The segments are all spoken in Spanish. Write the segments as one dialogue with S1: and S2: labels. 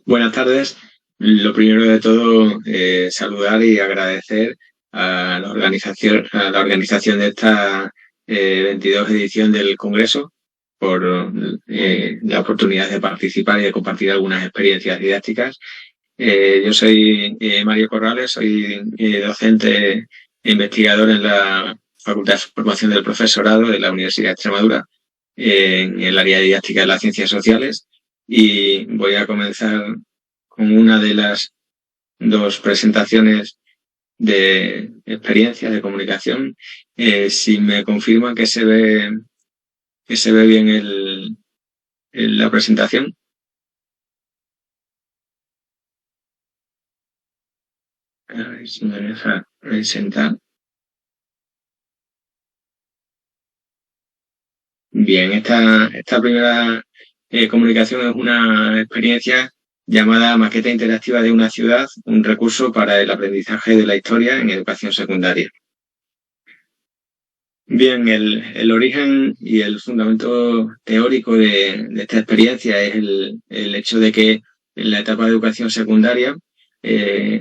S1: Buenas tardes. Lo primero de todo, saludar y agradecer a la organización de esta 22 edición del Congreso por la oportunidad de participar y de compartir algunas experiencias didácticas. Yo soy Mario Corrales, soy docente e investigador en la Facultad de Formación del Profesorado de la Universidad de Extremadura, en el área didáctica de las ciencias sociales, y voy a comenzar con una de las dos presentaciones de experiencia de comunicación. Si me confirman que se ve bien la presentación. A ver si me deja presentar. Bien, esta primera comunicación es una experiencia llamada Maqueta Interactiva de una ciudad, un recurso para el aprendizaje de la historia en educación secundaria. Bien, el origen y el fundamento teórico de esta experiencia es el hecho de que en la etapa de educación secundaria,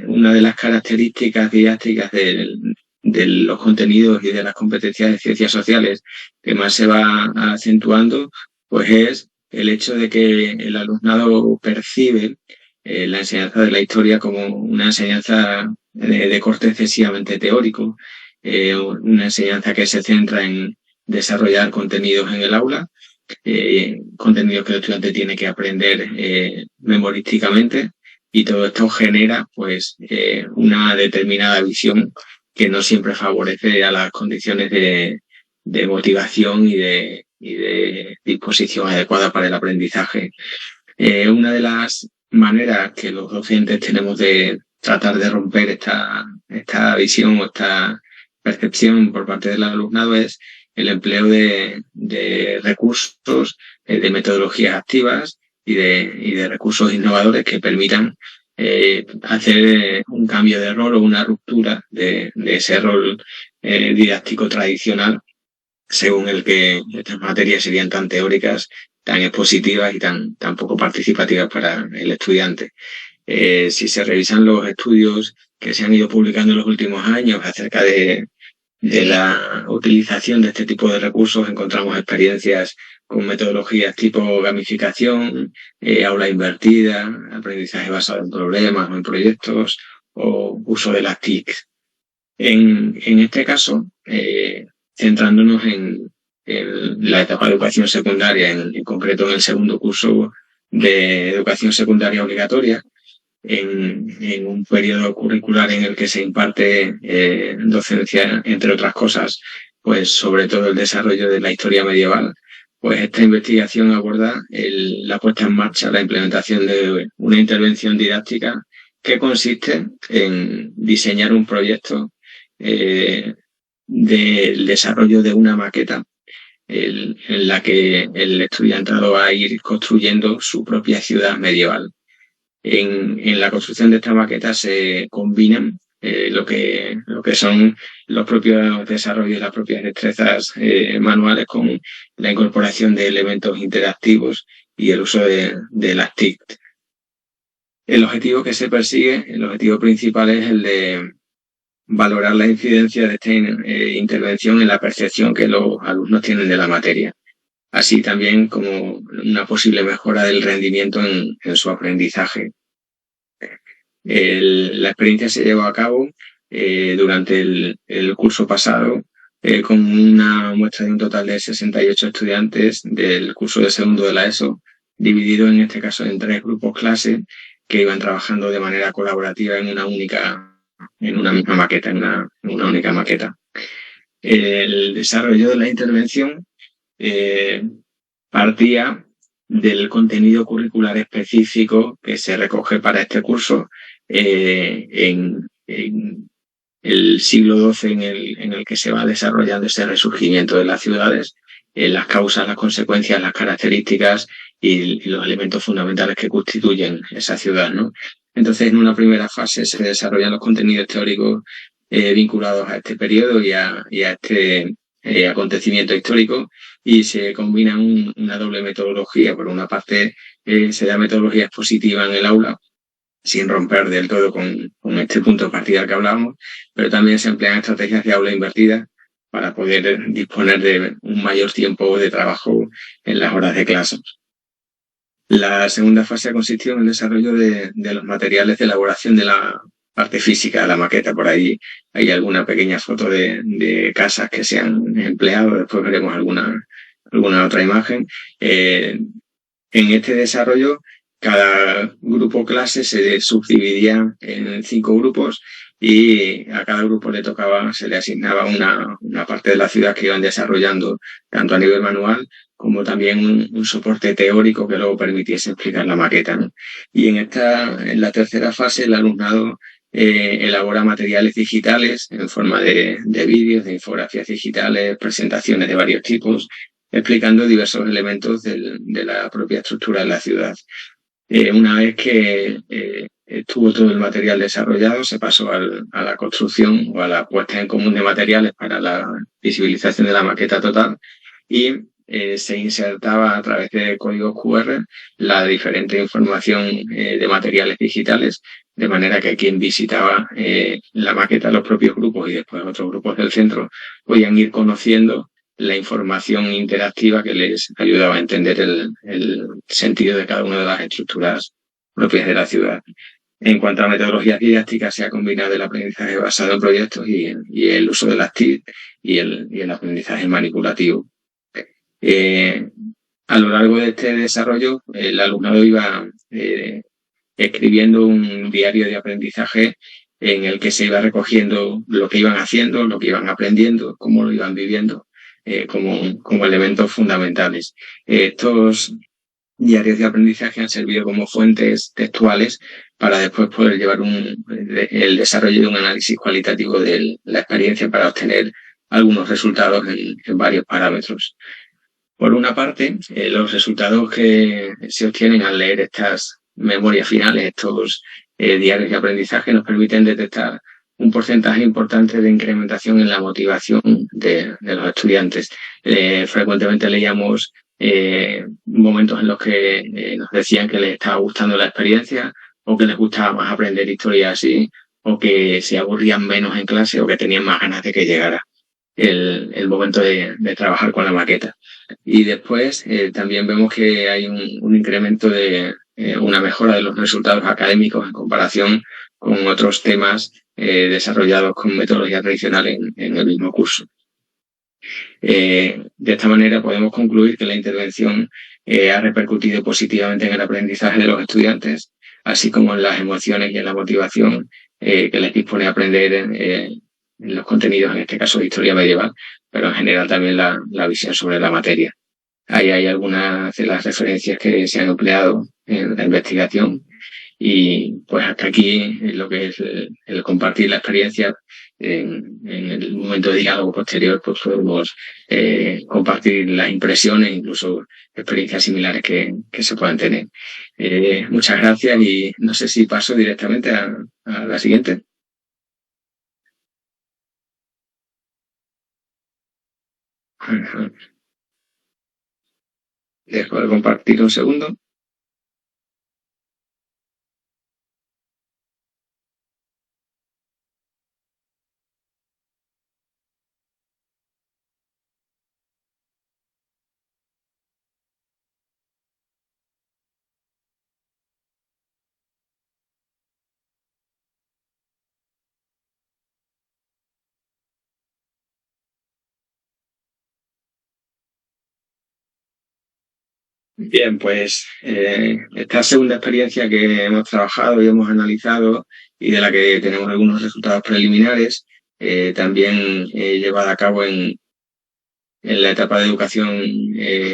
S1: una de las características didácticas de los contenidos y de las competencias de ciencias sociales que más se va acentuando, pues es el hecho de que el alumnado percibe la enseñanza de la historia como una enseñanza de corte excesivamente teórico, una enseñanza que se centra en desarrollar contenidos en el aula, contenidos que el estudiante tiene que aprender memorísticamente, y todo esto genera pues una determinada visión que no siempre favorece a las condiciones de motivación y de disposición adecuada para el aprendizaje. Una de las maneras que los docentes tenemos de tratar de romper esta visión o esta percepción por parte del alumnado es el empleo de recursos, de metodologías activas y de recursos innovadores que permitan hacer un cambio de rol o una ruptura de ese rol didáctico tradicional, según el que estas materias serían tan teóricas, tan expositivas y tan poco participativas para el estudiante. Si se revisan los estudios que se han ido publicando en los últimos años acerca de la utilización de este tipo de recursos, encontramos experiencias con metodologías tipo gamificación, aula invertida, aprendizaje basado en problemas o en proyectos, o uso de las TIC. En este caso, centrándonos en la etapa de educación secundaria, en concreto en el segundo curso de educación secundaria obligatoria, en un periodo curricular en el que se imparte docencia, entre otras cosas, pues sobre todo el desarrollo de la historia medieval. Pues esta investigación aborda la puesta en marcha, la implementación de una intervención didáctica que consiste en diseñar un proyecto del desarrollo de una maqueta en la que el estudiantado va a ir construyendo su propia ciudad medieval. En la construcción de esta maqueta se combinan lo que son los propios desarrollos, las propias destrezas manuales, con la incorporación de elementos interactivos y el uso de las TIC. El objetivo que se persigue, el objetivo principal, es el de valorar la incidencia de esta intervención en la percepción que los alumnos tienen de la materia, así también como una posible mejora del rendimiento en su aprendizaje. La experiencia se llevó a cabo durante el curso pasado, con una muestra de un total de 68 estudiantes del curso de segundo de la ESO, dividido en este caso en 3 grupos clase que iban trabajando de manera colaborativa en una misma maqueta, en una única maqueta. El desarrollo de la intervención partía del contenido curricular específico que se recoge para este curso en el siglo XII, en el que se va desarrollando ese resurgimiento de las ciudades, las causas, las consecuencias, las características y los elementos fundamentales que constituyen esa ciudad, ¿no? Entonces, en una primera fase se desarrollan los contenidos teóricos vinculados a este periodo y a este acontecimiento histórico y se combina una doble metodología. Por una parte, se da metodología expositiva en el aula, sin romper del todo con este punto de partida que hablábamos, pero también se emplean estrategias de aula invertida para poder disponer de un mayor tiempo de trabajo en las horas de clase. La segunda fase ha consistido en el desarrollo de los materiales de elaboración de la parte física de la maqueta. Por ahí hay alguna pequeña foto de casas que se han empleado, después veremos alguna otra imagen. En este desarrollo, cada grupo clase se subdividía en 5 grupos y a cada grupo se le asignaba una parte de la ciudad que iban desarrollando, tanto a nivel manual como también un soporte teórico que luego permitiese explicar la maqueta, ¿no? Y en la tercera fase, el alumnado elabora materiales digitales en forma de vídeos, de infografías digitales, presentaciones de varios tipos, explicando diversos elementos de la propia estructura de la ciudad. Una vez que estuvo todo el material desarrollado, se pasó a la construcción o a la puesta en común de materiales para la visibilización de la maqueta total y se insertaba a través de códigos QR la diferente información de materiales digitales, de manera que quien visitaba la maqueta, los propios grupos y después otros grupos del centro, podían ir conociendo la información interactiva que les ayudaba a entender el sentido de cada una de las estructuras propias de la ciudad. En cuanto a metodologías didácticas, se ha combinado el aprendizaje basado en proyectos y el uso de las TIC y el aprendizaje manipulativo. A lo largo de este desarrollo, el alumnado iba escribiendo un diario de aprendizaje en el que se iba recogiendo lo que iban haciendo, lo que iban aprendiendo, cómo lo iban viviendo, como elementos fundamentales. Estos diarios de aprendizaje han servido como fuentes textuales para después poder llevar el desarrollo de un análisis cualitativo de la experiencia para obtener algunos resultados en varios parámetros. Por una parte, los resultados que se obtienen al leer estas memorias finales, estos diarios de aprendizaje, nos permiten detectar un porcentaje importante de incrementación en la motivación de los estudiantes. Frecuentemente leíamos momentos en los que nos decían que les estaba gustando la experiencia o que les gustaba más aprender historia así o que se aburrían menos en clase o que tenían más ganas de que llegara el momento de trabajar con la maqueta. Y después también vemos que hay un incremento de una mejora de los resultados académicos en comparación con otros temas desarrollados con metodología tradicional en el mismo curso. De esta manera podemos concluir que la intervención ha repercutido positivamente en el aprendizaje de los estudiantes, así como en las emociones y en la motivación que les dispone a aprender en los contenidos, en este caso de historia medieval, pero en general también la visión sobre la materia. Ahí hay algunas de las referencias que se han empleado en la investigación y pues hasta aquí lo que es el compartir la experiencia. En el momento de diálogo posterior pues podemos compartir las impresiones, incluso experiencias similares que se puedan tener. Muchas gracias y no sé si paso directamente a la siguiente. Dejo de compartir un segundo. Bien, pues esta segunda experiencia que hemos trabajado y hemos analizado y de la que tenemos algunos resultados preliminares, también llevada a cabo en la etapa de educación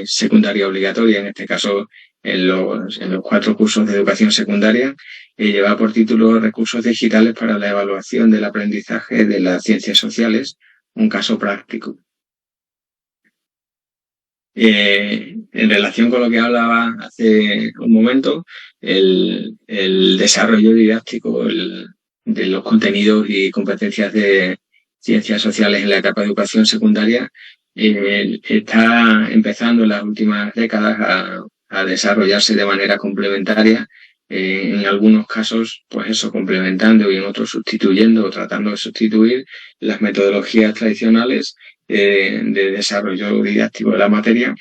S1: secundaria obligatoria, en este caso en los 4 cursos de educación secundaria, lleva por título Recursos digitales para la evaluación del aprendizaje de las ciencias sociales, un caso práctico. En relación con lo que hablaba hace un momento, el desarrollo didáctico de los contenidos y competencias de ciencias sociales en la etapa de educación secundaria está empezando en las últimas décadas a desarrollarse de manera complementaria, en algunos casos, pues eso, complementando y en otros sustituyendo o tratando de sustituir las metodologías tradicionales de desarrollo didáctico de la materia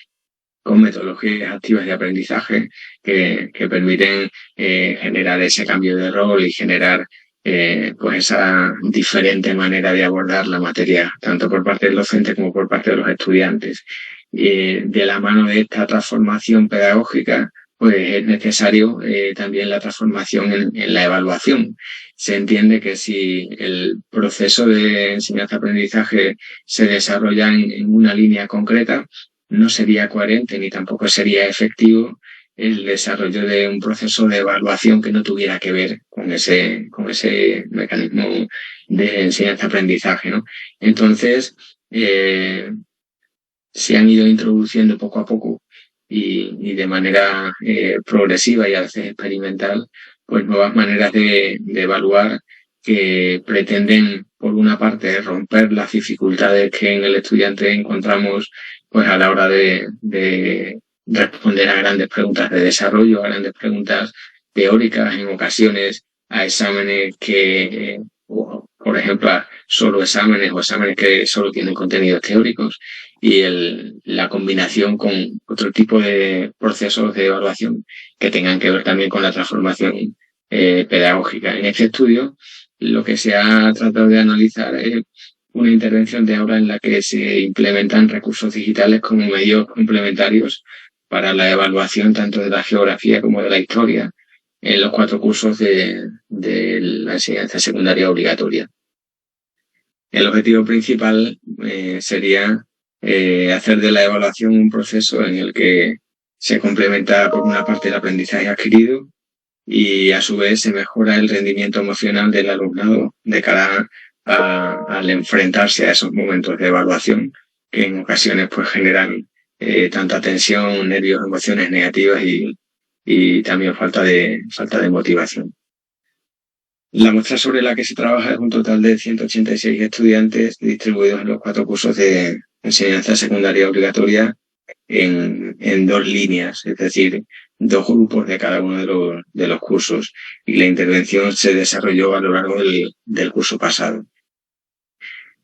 S1: con metodologías activas de aprendizaje que permiten generar ese cambio de rol y generar pues esa diferente manera de abordar la materia, tanto por parte del docente como por parte de los estudiantes. De la mano de esta transformación pedagógica, pues es necesario también la transformación en la evaluación. Se entiende que si el proceso de enseñanza-aprendizaje se desarrolla en una línea concreta, no sería coherente ni tampoco sería efectivo el desarrollo de un proceso de evaluación que no tuviera que ver con ese mecanismo de enseñanza-aprendizaje, ¿no? Entonces, se han ido introduciendo poco a poco y de manera progresiva y a veces experimental, pues nuevas maneras de evaluar que pretenden, por una parte, romper las dificultades que en el estudiante encontramos pues a la hora de responder a grandes preguntas de desarrollo, a grandes preguntas teóricas, en ocasiones a exámenes que, por ejemplo, a solo exámenes o exámenes que solo tienen contenidos teóricos, y la combinación con otro tipo de procesos de evaluación que tengan que ver también con la transformación pedagógica. En este estudio, lo que se ha tratado de analizar es una intervención de aula en la que se implementan recursos digitales como medios complementarios para la evaluación tanto de la geografía como de la historia en los 4 cursos de la enseñanza secundaria obligatoria. El objetivo principal sería hacer de la evaluación un proceso en el que se complementa por una parte el aprendizaje adquirido y a su vez se mejora el rendimiento emocional del alumnado de cara al enfrentarse a esos momentos de evaluación que en ocasiones pues generan tanta tensión, nervios, emociones negativas y también falta de motivación. La muestra sobre la que se trabaja es un total de 186 estudiantes distribuidos en los 4 cursos de enseñanza secundaria obligatoria en 2 líneas, es decir, 2 grupos de cada uno de los cursos, y la intervención se desarrolló a lo largo del curso pasado.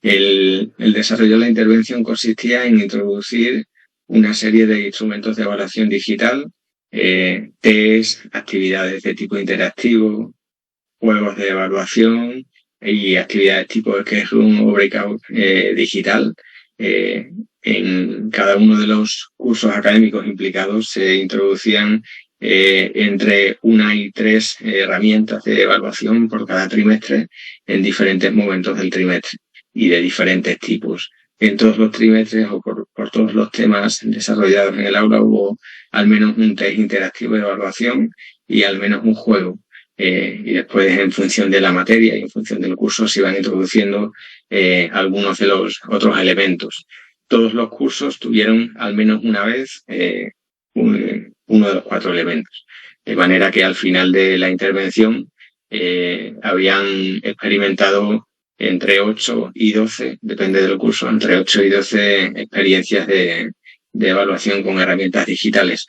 S1: El desarrollo de la intervención consistía en introducir una serie de instrumentos de evaluación digital, test, actividades de tipo interactivo, juegos de evaluación y actividades tipo escape room o breakout digital. En cada uno de los cursos académicos implicados se introducían entre 1 y 3 herramientas de evaluación por cada trimestre en diferentes momentos del trimestre y de diferentes tipos. En todos los trimestres o por todos los temas desarrollados en el aula hubo al menos un test interactivo de evaluación y al menos un juego. Y después, en función de la materia y en función del curso, se iban introduciendo algunos de los otros elementos. Todos los cursos tuvieron al menos una vez uno de los 4 elementos. De manera que al final de la intervención habían experimentado entre 8 y 12, depende del curso, entre 8 y 12 experiencias de evaluación con herramientas digitales,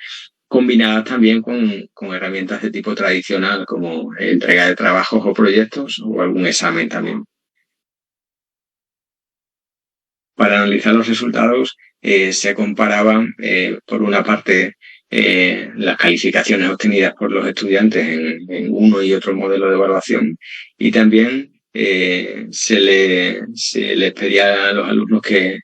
S1: combinadas también con herramientas de tipo tradicional, como entrega de trabajos o proyectos o algún examen también. Para analizar los resultados se comparaban, por una parte, las calificaciones obtenidas por los estudiantes en uno y otro modelo de evaluación, y también se les pedía a los alumnos que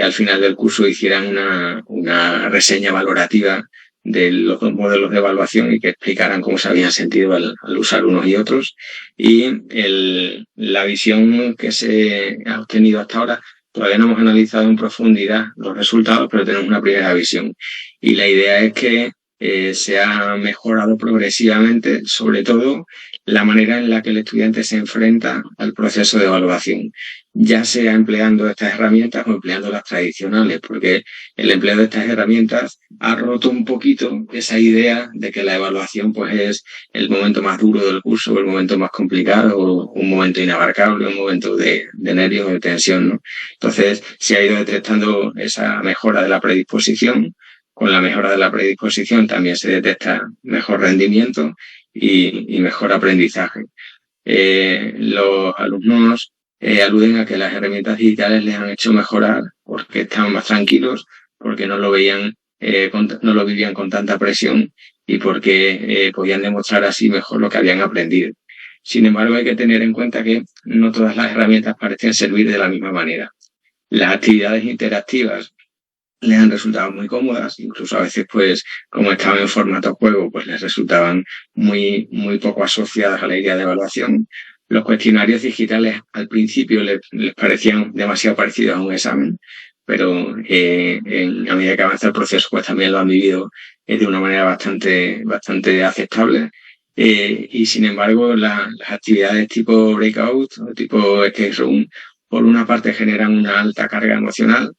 S1: al final del curso hicieran una reseña valorativa de los 2 modelos de evaluación y que explicaran cómo se habían sentido al usar unos y otros. Y la visión que se ha obtenido hasta ahora, todavía no hemos analizado en profundidad los resultados, pero tenemos una primera visión. Y la idea es que se ha mejorado progresivamente, sobre todo, la manera en la que el estudiante se enfrenta al proceso de evaluación, ya sea empleando estas herramientas o empleando las tradicionales, porque el empleo de estas herramientas ha roto un poquito esa idea de que la evaluación pues es el momento más duro del curso, o el momento más complicado, o un momento inabarcable, un momento de nervios o de tensión, ¿no? Entonces se ha ido detectando esa mejora de la predisposición. Con la mejora de la predisposición también se detecta mejor rendimiento y mejor aprendizaje. Los alumnos aluden a que las herramientas digitales les han hecho mejorar porque estaban más tranquilos, porque no lo veían, no lo vivían con tanta presión y porque podían demostrar así mejor lo que habían aprendido. Sin embargo, hay que tener en cuenta que no todas las herramientas parecen servir de la misma manera. Las actividades interactivas les han resultado muy cómodas, incluso a veces, pues, como estaban en formato juego, pues les resultaban muy poco asociadas a la idea de evaluación. Los cuestionarios digitales al principio les parecían demasiado parecidos a un examen, pero a medida que avanza el proceso, pues también lo han vivido de una manera bastante aceptable. Y sin embargo, las actividades tipo breakout o tipo escape room, por una parte generan una alta carga emocional,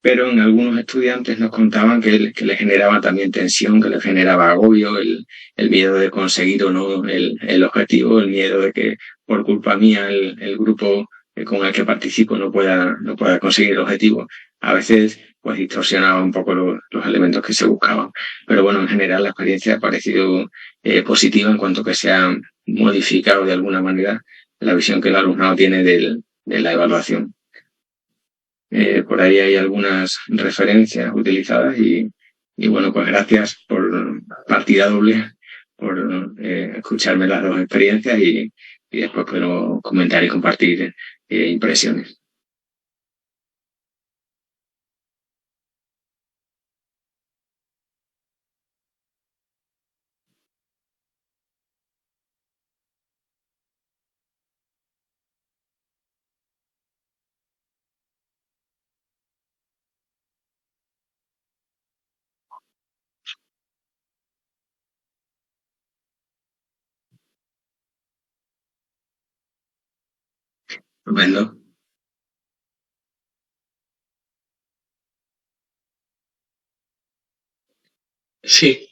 S1: pero en algunos estudiantes nos contaban que les generaba también tensión, que les generaba agobio, el miedo de conseguir o no el objetivo, el miedo de que por culpa mía el grupo con el que participo no pueda conseguir el objetivo. A veces pues distorsionaba un poco los elementos que se buscaban. Pero bueno, en general la experiencia ha parecido positiva en cuanto que se ha modificado de alguna manera la visión que el alumnado tiene de la evaluación. Por ahí hay algunas referencias utilizadas y bueno, pues gracias por partida doble, por escucharme las dos experiencias y después podemos comentar y compartir impresiones. Estupendo. Sí,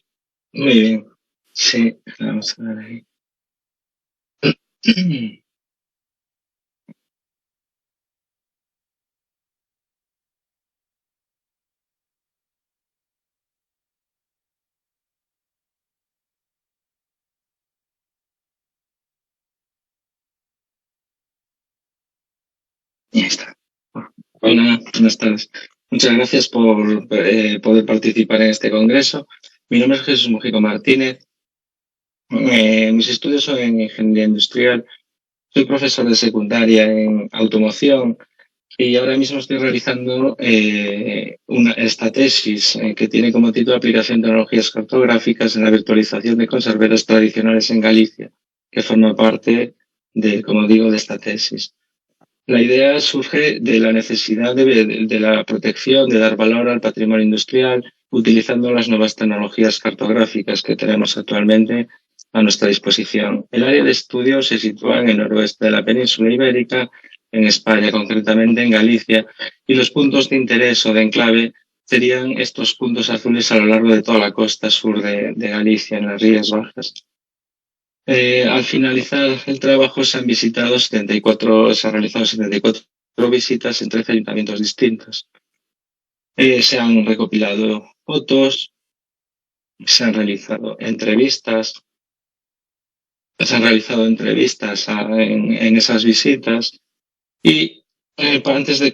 S1: muy bien. Sí, vamos a ver ahí. Ya está. Hola, buenas tardes. Muchas gracias por poder participar en este congreso. Mi nombre es Jesús Mujico Martínez. Mis estudios son en ingeniería industrial. Soy profesor de secundaria en automoción y ahora mismo estoy realizando esta tesis que tiene como título Aplicación de tecnologías cartográficas en la virtualización de conserveros tradicionales en Galicia, que forma parte de, como digo, de esta tesis. La idea surge de la necesidad de la protección, de dar valor al patrimonio industrial, utilizando las nuevas tecnologías cartográficas que tenemos actualmente a nuestra disposición. El área de estudio se sitúa en el noroeste de la península ibérica, en España, concretamente en Galicia, y los puntos de interés o de enclave serían estos puntos azules a lo largo de toda la costa sur de Galicia, en las Rías Bajas. Al finalizar el trabajo se han realizado 74 visitas en 13 ayuntamientos distintos. Se han recopilado fotos, se han realizado entrevistas, en esas visitas y antes de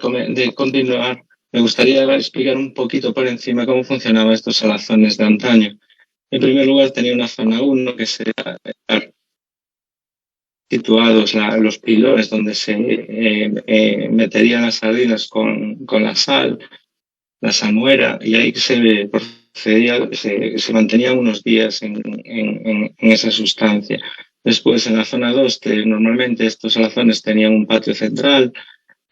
S1: continuar me gustaría explicar un poquito por encima cómo funcionaban estos salazones de antaño. En primer lugar tenía una zona 1 que se situados los pilones donde se meterían las sardinas con la sal, la salmuera, y ahí se procedía, se mantenía unos días en esa sustancia. Después, en la zona 2, normalmente estos salazones tenían un patio central.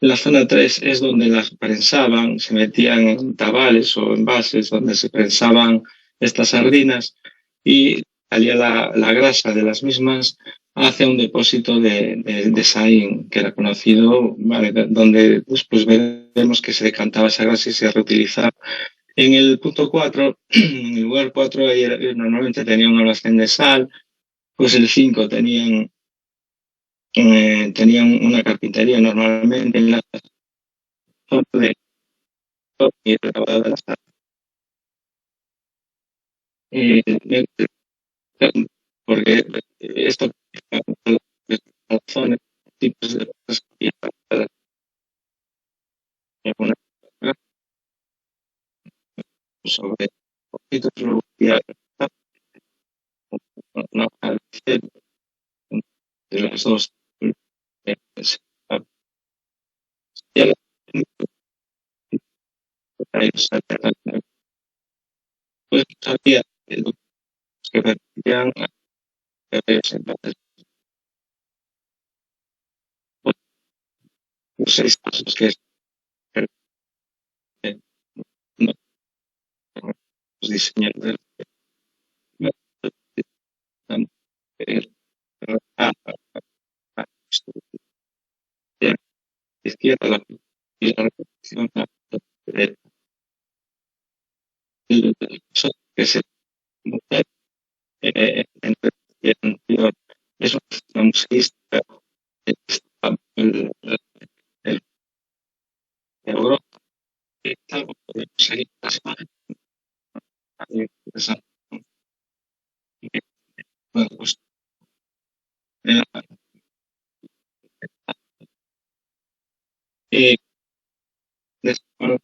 S1: La zona 3 es donde las prensaban, se metían en tabales o envases donde se prensaban estas sardinas y salía la grasa de las mismas hacia un depósito de Sain, que era conocido, ¿vale? Donde después veremos que se decantaba esa grasa y se reutilizaba. En el punto 4 en el lugar 4, ahí normalmente tenían un almacén de sal, pues el 5 tenían una carpintería normalmente en la zona de y recabado de la sal. Eh, porque esto razones, tipos de cosas que para una sobre poquitos no al de las dos ya pues sabía que vertían a entonces pues, 6 pasos que es eh, no, los diseñadores a la izquierda y la repetición de que se entre el anterior es una museística el, el Europa que algo podemos seguir pasando interesante. Bueno, pues, eh, eh, después,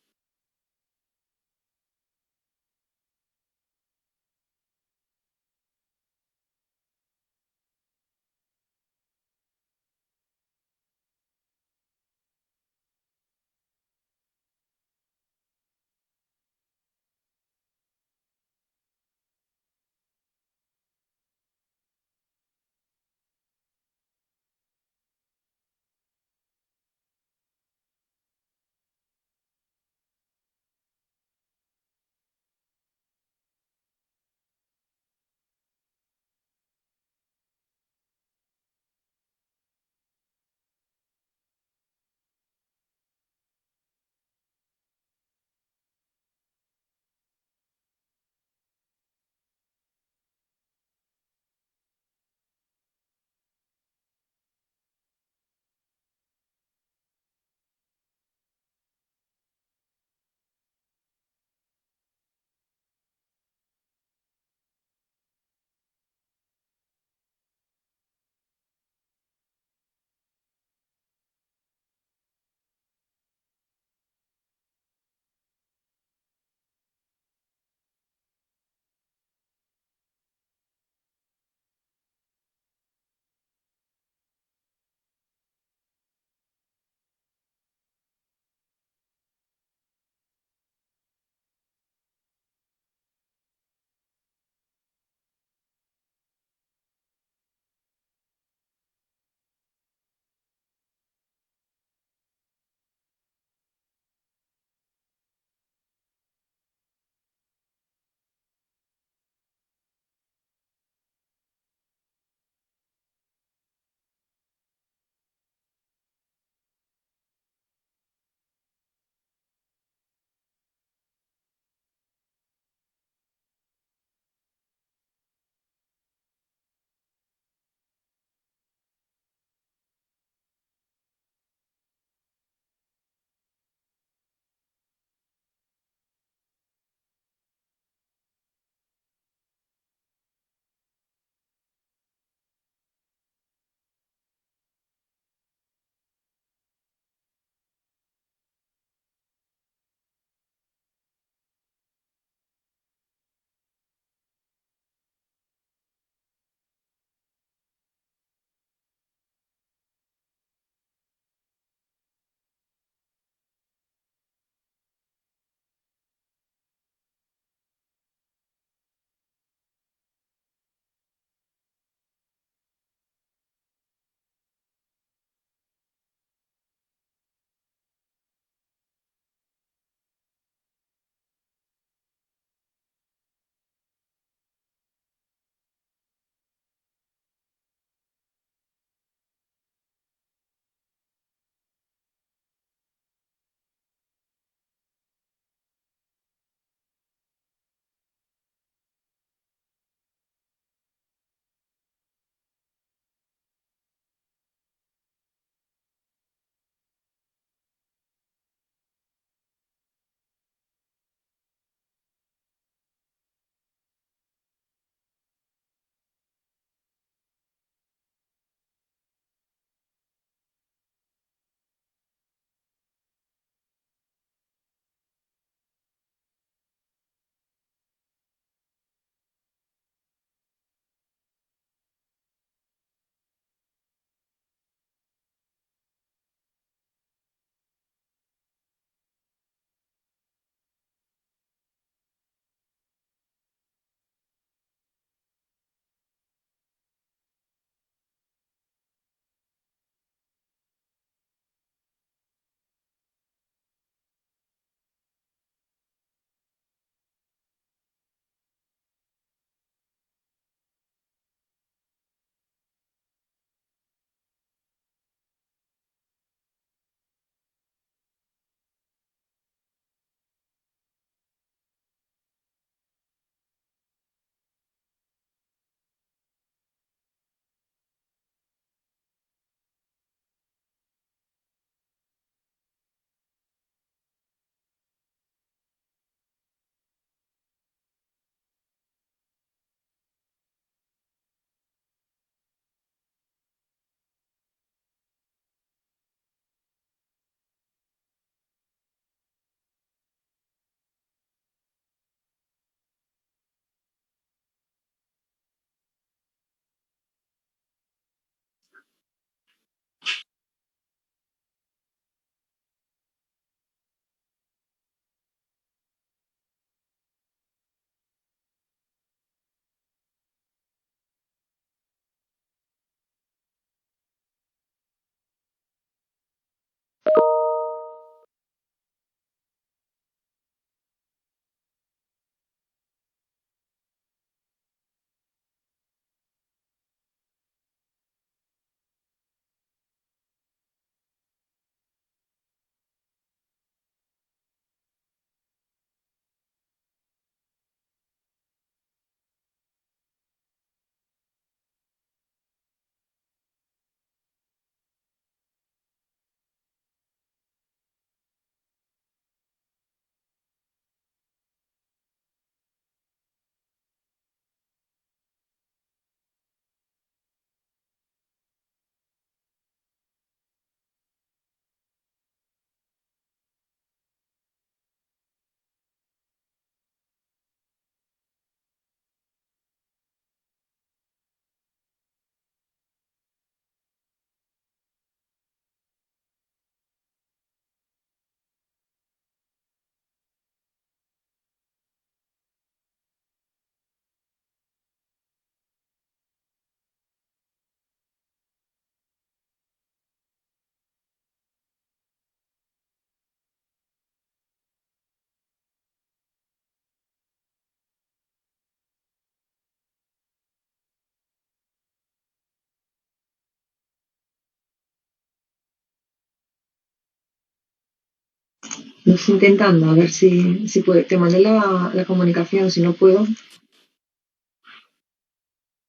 S2: Lo estoy intentando, a ver si puedo. Te mandé la comunicación, si no puedo.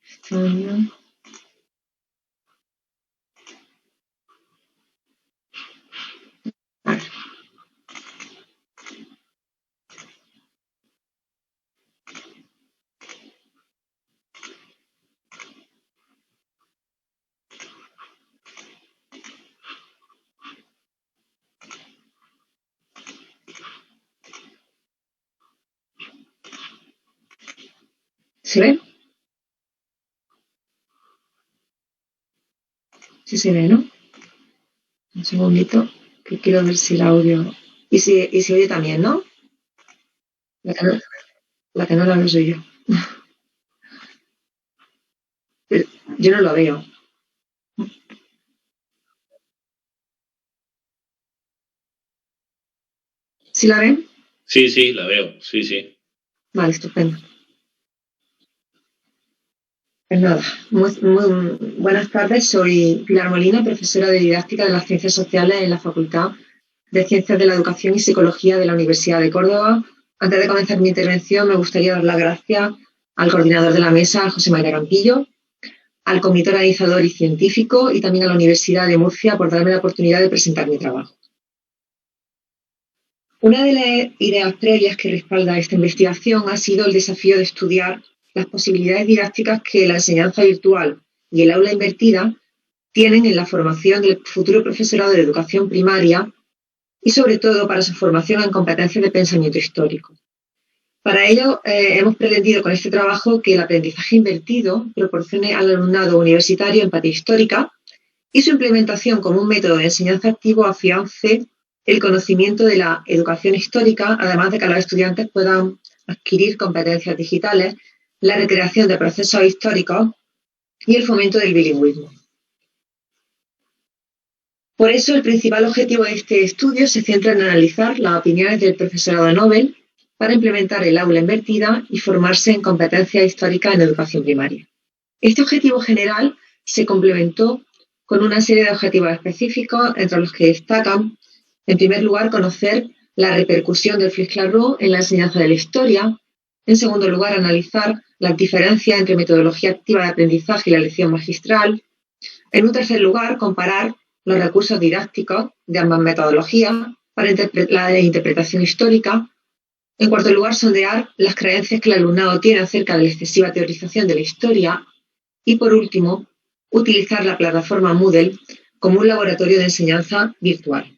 S2: Extraño. A ver, ¿se ve? Sí se ve, ¿no? Un segundito, que quiero ver si el audio... Y si oye también, ¿no? La que no la veo soy yo. Pero yo no lo veo. ¿Sí la ven?
S3: Sí, sí, la veo, sí, sí.
S2: Vale, estupendo. Pues nada, muy buenas tardes. Soy Pilar Molina, profesora de Didáctica de las Ciencias Sociales en la Facultad de Ciencias de la Educación y Psicología de la Universidad de Córdoba. Antes de comenzar mi intervención, me gustaría dar las gracias al coordinador de la mesa, José María Campillo, al comité organizador y científico y también a la Universidad de Murcia por darme la oportunidad de presentar mi trabajo. Una de las ideas previas que respalda esta investigación ha sido el desafío de estudiar las posibilidades didácticas que la enseñanza virtual y el aula invertida tienen en la formación del futuro profesorado de educación primaria y sobre todo para su formación en competencias de pensamiento histórico. Para ello, hemos pretendido con este trabajo que el aprendizaje invertido proporcione al alumnado universitario empatía histórica y su implementación como un método de enseñanza activo afiance el conocimiento de la educación histórica, además de que los estudiantes puedan adquirir competencias digitales, la recreación de procesos históricos y el fomento del bilingüismo. Por eso, el principal objetivo de este estudio se centra en analizar las opiniones del profesorado Nobel para implementar el aula invertida y formarse en competencias históricas en educación primaria. Este objetivo general se complementó con una serie de objetivos específicos, entre los que destacan, en primer lugar, conocer la repercusión del Flipped Classroom en la enseñanza de la historia. En segundo lugar, analizar las diferencias entre metodología activa de aprendizaje y la lección magistral. En un tercer lugar, comparar los recursos didácticos de ambas metodologías para la interpretación histórica. En cuarto lugar, sondear las creencias que el alumnado tiene acerca de la excesiva teorización de la historia. Y por último, utilizar la plataforma Moodle como un laboratorio de enseñanza virtual.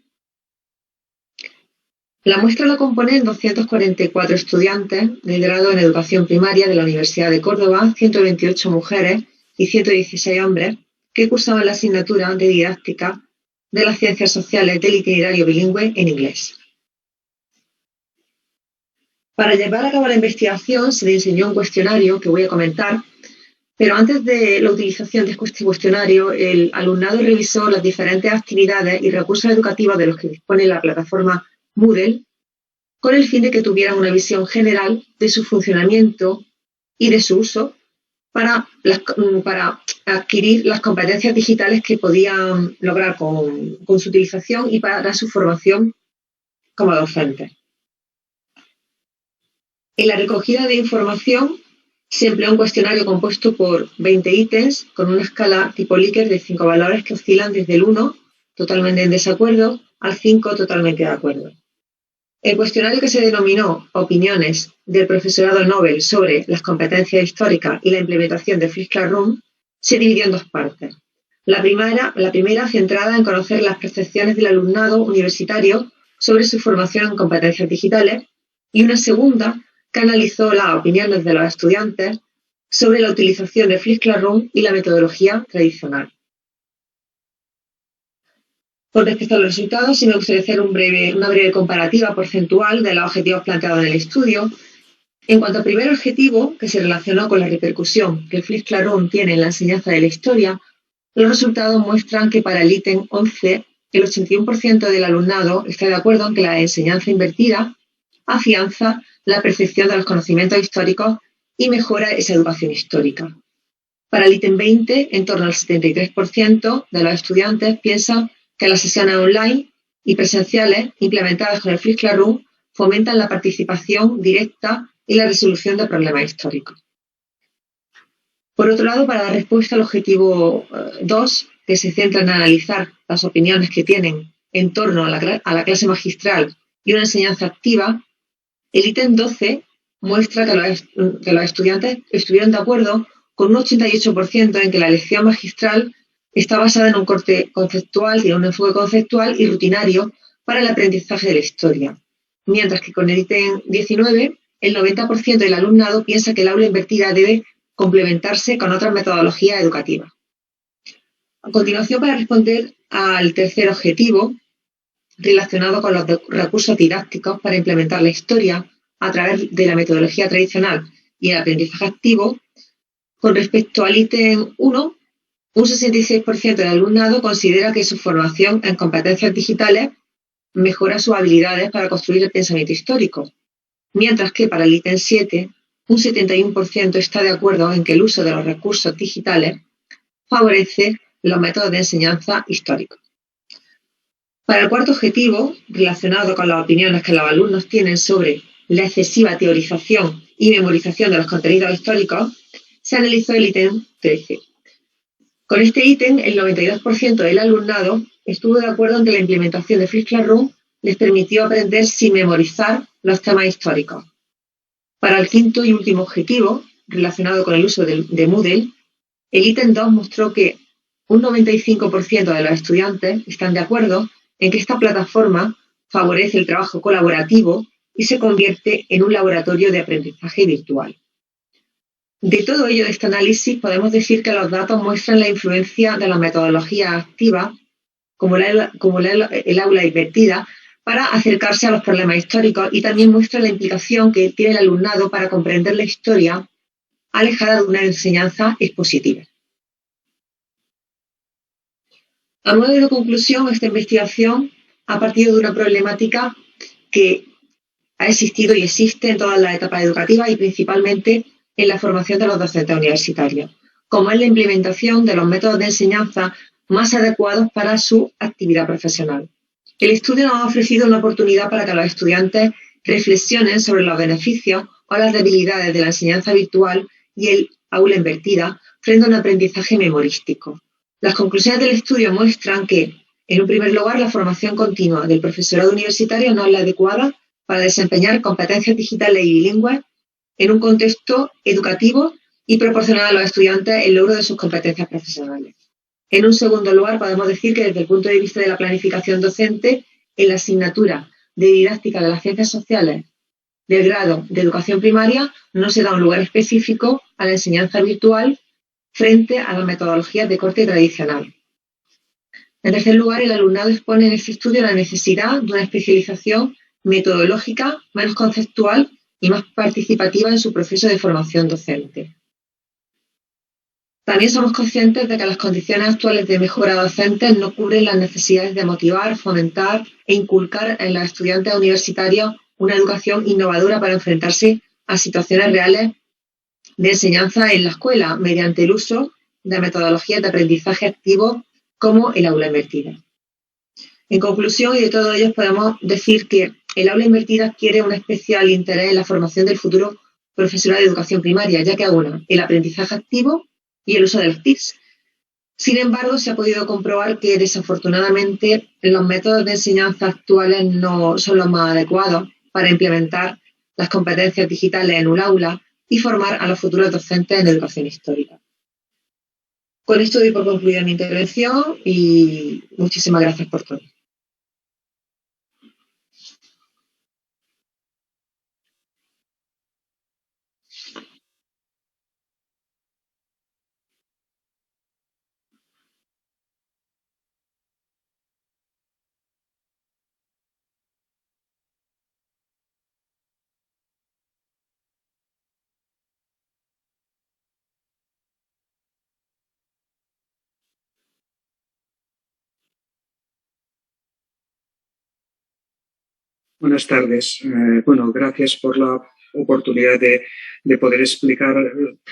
S2: La muestra la componen 244 estudiantes del grado en educación primaria de la Universidad de Córdoba, 128 mujeres y 116 hombres que cursaban la asignatura de didáctica de las ciencias sociales del itinerario bilingüe en inglés. Para llevar a cabo la investigación se diseñó un cuestionario que voy a comentar, pero antes de la utilización de este cuestionario, el alumnado revisó las diferentes actividades y recursos educativos de los que dispone la plataforma Moodle, con el fin de que tuvieran una visión general de su funcionamiento y de su uso para adquirir las competencias digitales que podían lograr con su utilización y para su formación como docentes. En la recogida de información se empleó un cuestionario compuesto por 20 ítems con una escala tipo Likert de 5 valores que oscilan desde el 1, totalmente en desacuerdo, al 5, totalmente de acuerdo. El cuestionario, que se denominó Opiniones del profesorado Nobel sobre las competencias históricas y la implementación de Flipped Classroom, se dividió en dos partes. La primera centrada en conocer las percepciones del alumnado universitario sobre su formación en competencias digitales, y una segunda que analizó las opiniones de los estudiantes sobre la utilización de Flipped Classroom y la metodología tradicional. Con respecto a los resultados, sí me gustaría hacer una breve comparativa porcentual de los objetivos planteados en el estudio. En cuanto al primer objetivo, que se relacionó con la repercusión que el Flipped Classroom tiene en la enseñanza de la historia, los resultados muestran que para el ítem 11, el 81% del alumnado está de acuerdo en que la enseñanza invertida afianza la percepción de los conocimientos históricos y mejora esa educación histórica. Para el ítem 20, en torno al 73% de los estudiantes piensan que las sesiones online y presenciales implementadas con el Flipped Classroom fomentan la participación directa y la resolución de problemas históricos. Por otro lado, para dar respuesta al objetivo 2, que se centra en analizar las opiniones que tienen en torno a la clase magistral y una enseñanza activa, el ítem 12 muestra que los estudiantes estuvieron de acuerdo con un 88% en que la lección magistral está basada en un corte conceptual, tiene un enfoque conceptual y rutinario para el aprendizaje de la historia. Mientras que con el ítem 19, el 90% del alumnado piensa que el aula invertida debe complementarse con otras metodologías educativas. A continuación, para responder al tercer objetivo, relacionado con los recursos didácticos para implementar la historia a través de la metodología tradicional y el aprendizaje activo, con respecto al ítem 1, un 66% del alumnado considera que su formación en competencias digitales mejora sus habilidades para construir el pensamiento histórico, mientras que para el ítem 7, un 71% está de acuerdo en que el uso de los recursos digitales favorece los métodos de enseñanza históricos. Para el cuarto objetivo, relacionado con las opiniones que los alumnos tienen sobre la excesiva teorización y memorización de los contenidos históricos, se analizó el ítem 13. Con este ítem, el 92% del alumnado estuvo de acuerdo en que la implementación de Flipped Classroom les permitió aprender sin memorizar los temas históricos. Para el quinto y último objetivo, relacionado con el uso de Moodle, el ítem 2 mostró que un 95% de los estudiantes están de acuerdo en que esta plataforma favorece el trabajo colaborativo y se convierte en un laboratorio de aprendizaje virtual. De todo ello, de este análisis, podemos decir que los datos muestran la influencia de las metodologías activas, como el aula invertida, para acercarse a los problemas históricos y también muestra la implicación que tiene el alumnado para comprender la historia alejada de una enseñanza expositiva. A modo de conclusión, esta investigación ha partido de una problemática que ha existido y existe en todas las etapas educativas y principalmente en la formación de los docentes universitarios, como es la implementación de los métodos de enseñanza más adecuados para su actividad profesional. El estudio nos ha ofrecido una oportunidad para que los estudiantes reflexionen sobre los beneficios o las debilidades de la enseñanza virtual y el aula invertida frente a un aprendizaje memorístico. Las conclusiones del estudio muestran que, en un primer lugar, la formación continua del profesorado universitario no es la adecuada para desempeñar competencias digitales y bilingües en un contexto educativo y proporcionar a los estudiantes el logro de sus competencias profesionales. En un segundo lugar, podemos decir que desde el punto de vista de la planificación docente, en la asignatura de didáctica de las ciencias sociales del grado de educación primaria no se da un lugar específico a la enseñanza virtual frente a las metodologías de corte tradicional. En tercer lugar, el alumnado expone en este estudio la necesidad de una especialización metodológica menos conceptual y más participativa en su proceso de formación docente. También somos conscientes de que las condiciones actuales de mejora docente no cubren las necesidades de motivar, fomentar e inculcar en los estudiantes universitarios una educación innovadora para enfrentarse a situaciones reales de enseñanza en la escuela mediante el uso de metodologías de aprendizaje activo como el aula invertida. En conclusión, y de todo ello, podemos decir que el aula invertida adquiere un especial interés en la formación del futuro profesional de educación primaria, ya que aúna el aprendizaje activo y el uso de los TICs. Sin embargo, se ha podido comprobar que desafortunadamente los métodos de enseñanza actuales no son los más adecuados para implementar las competencias digitales en un aula y formar a los futuros docentes en educación histórica. Con esto doy por concluida mi intervención y muchísimas gracias por todo.
S4: Buenas tardes. Gracias por la oportunidad de poder explicar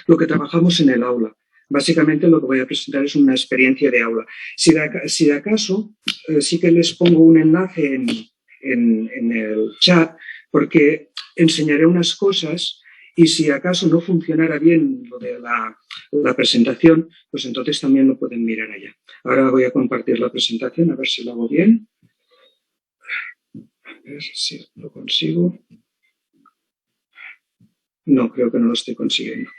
S4: lo que trabajamos en el aula. Básicamente lo que voy a presentar es una experiencia de aula. Si de acaso, sí que les pongo un enlace en el chat, porque enseñaré unas cosas y si acaso no funcionara bien lo de la presentación, pues entonces también lo pueden mirar allá. Ahora voy a compartir la presentación, a ver si lo hago bien. A ver si lo consigo. No, creo que no lo estoy consiguiendo.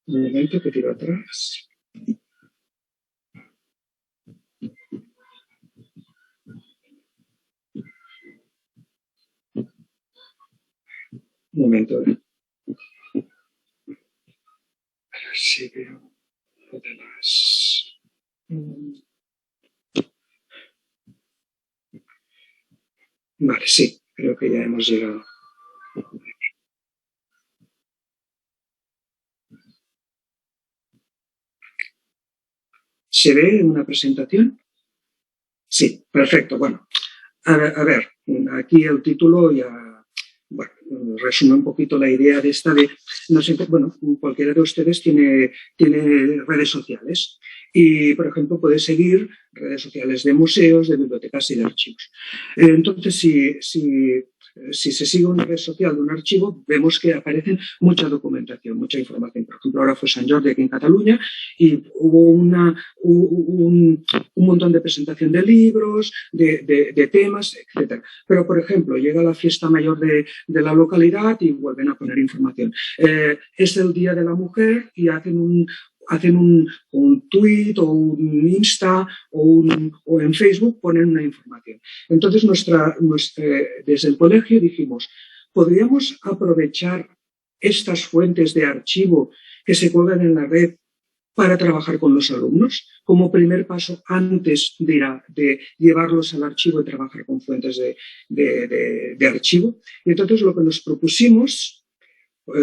S4: Un momento que tiro atrás. Un momento. A ver si veo lo demás. Vale, sí, creo que ya hemos llegado. ¿Se ve una presentación? Sí, perfecto. Bueno, a ver, aquí el título ya, bueno, resume un poquito la idea de esta de, no sé, bueno, cualquiera de ustedes tiene redes sociales y, por ejemplo, puede seguir redes sociales de museos, de bibliotecas y de archivos. Entonces, si se sigue una red social de un archivo, vemos que aparece mucha documentación, mucha información. Por ejemplo, ahora fue Sant Jordi aquí en Cataluña y hubo un montón de presentación de libros, de temas, etc. Pero, por ejemplo, llega la fiesta mayor de la localidad y vuelven a poner información. Es el Día de la Mujer y hacen un tweet o un Insta o en Facebook ponen una información. Entonces, desde el colegio dijimos, ¿podríamos aprovechar estas fuentes de archivo que se cuelgan en la red para trabajar con los alumnos como primer paso antes de llevarlos al archivo y trabajar con fuentes de archivo? Y entonces lo que nos propusimos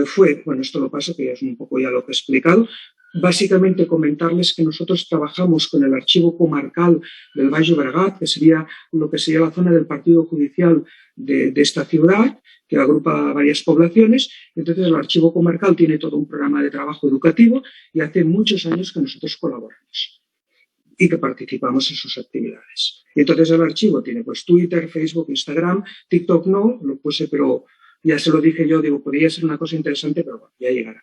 S4: fue, bueno, esto lo paso, que ya es un poco ya lo que he explicado, básicamente comentarles que nosotros trabajamos con el archivo comarcal del Baix Llobregat, que sería lo que sería la zona del partido judicial de esta ciudad, que agrupa varias poblaciones. Entonces el archivo comarcal tiene todo un programa de trabajo educativo y hace muchos años que nosotros colaboramos y que participamos en sus actividades. Y entonces el archivo tiene pues Twitter, Facebook, Instagram, TikTok no, lo puse, pero ya se lo dije yo, digo, podría ser una cosa interesante, pero bueno, ya llegará.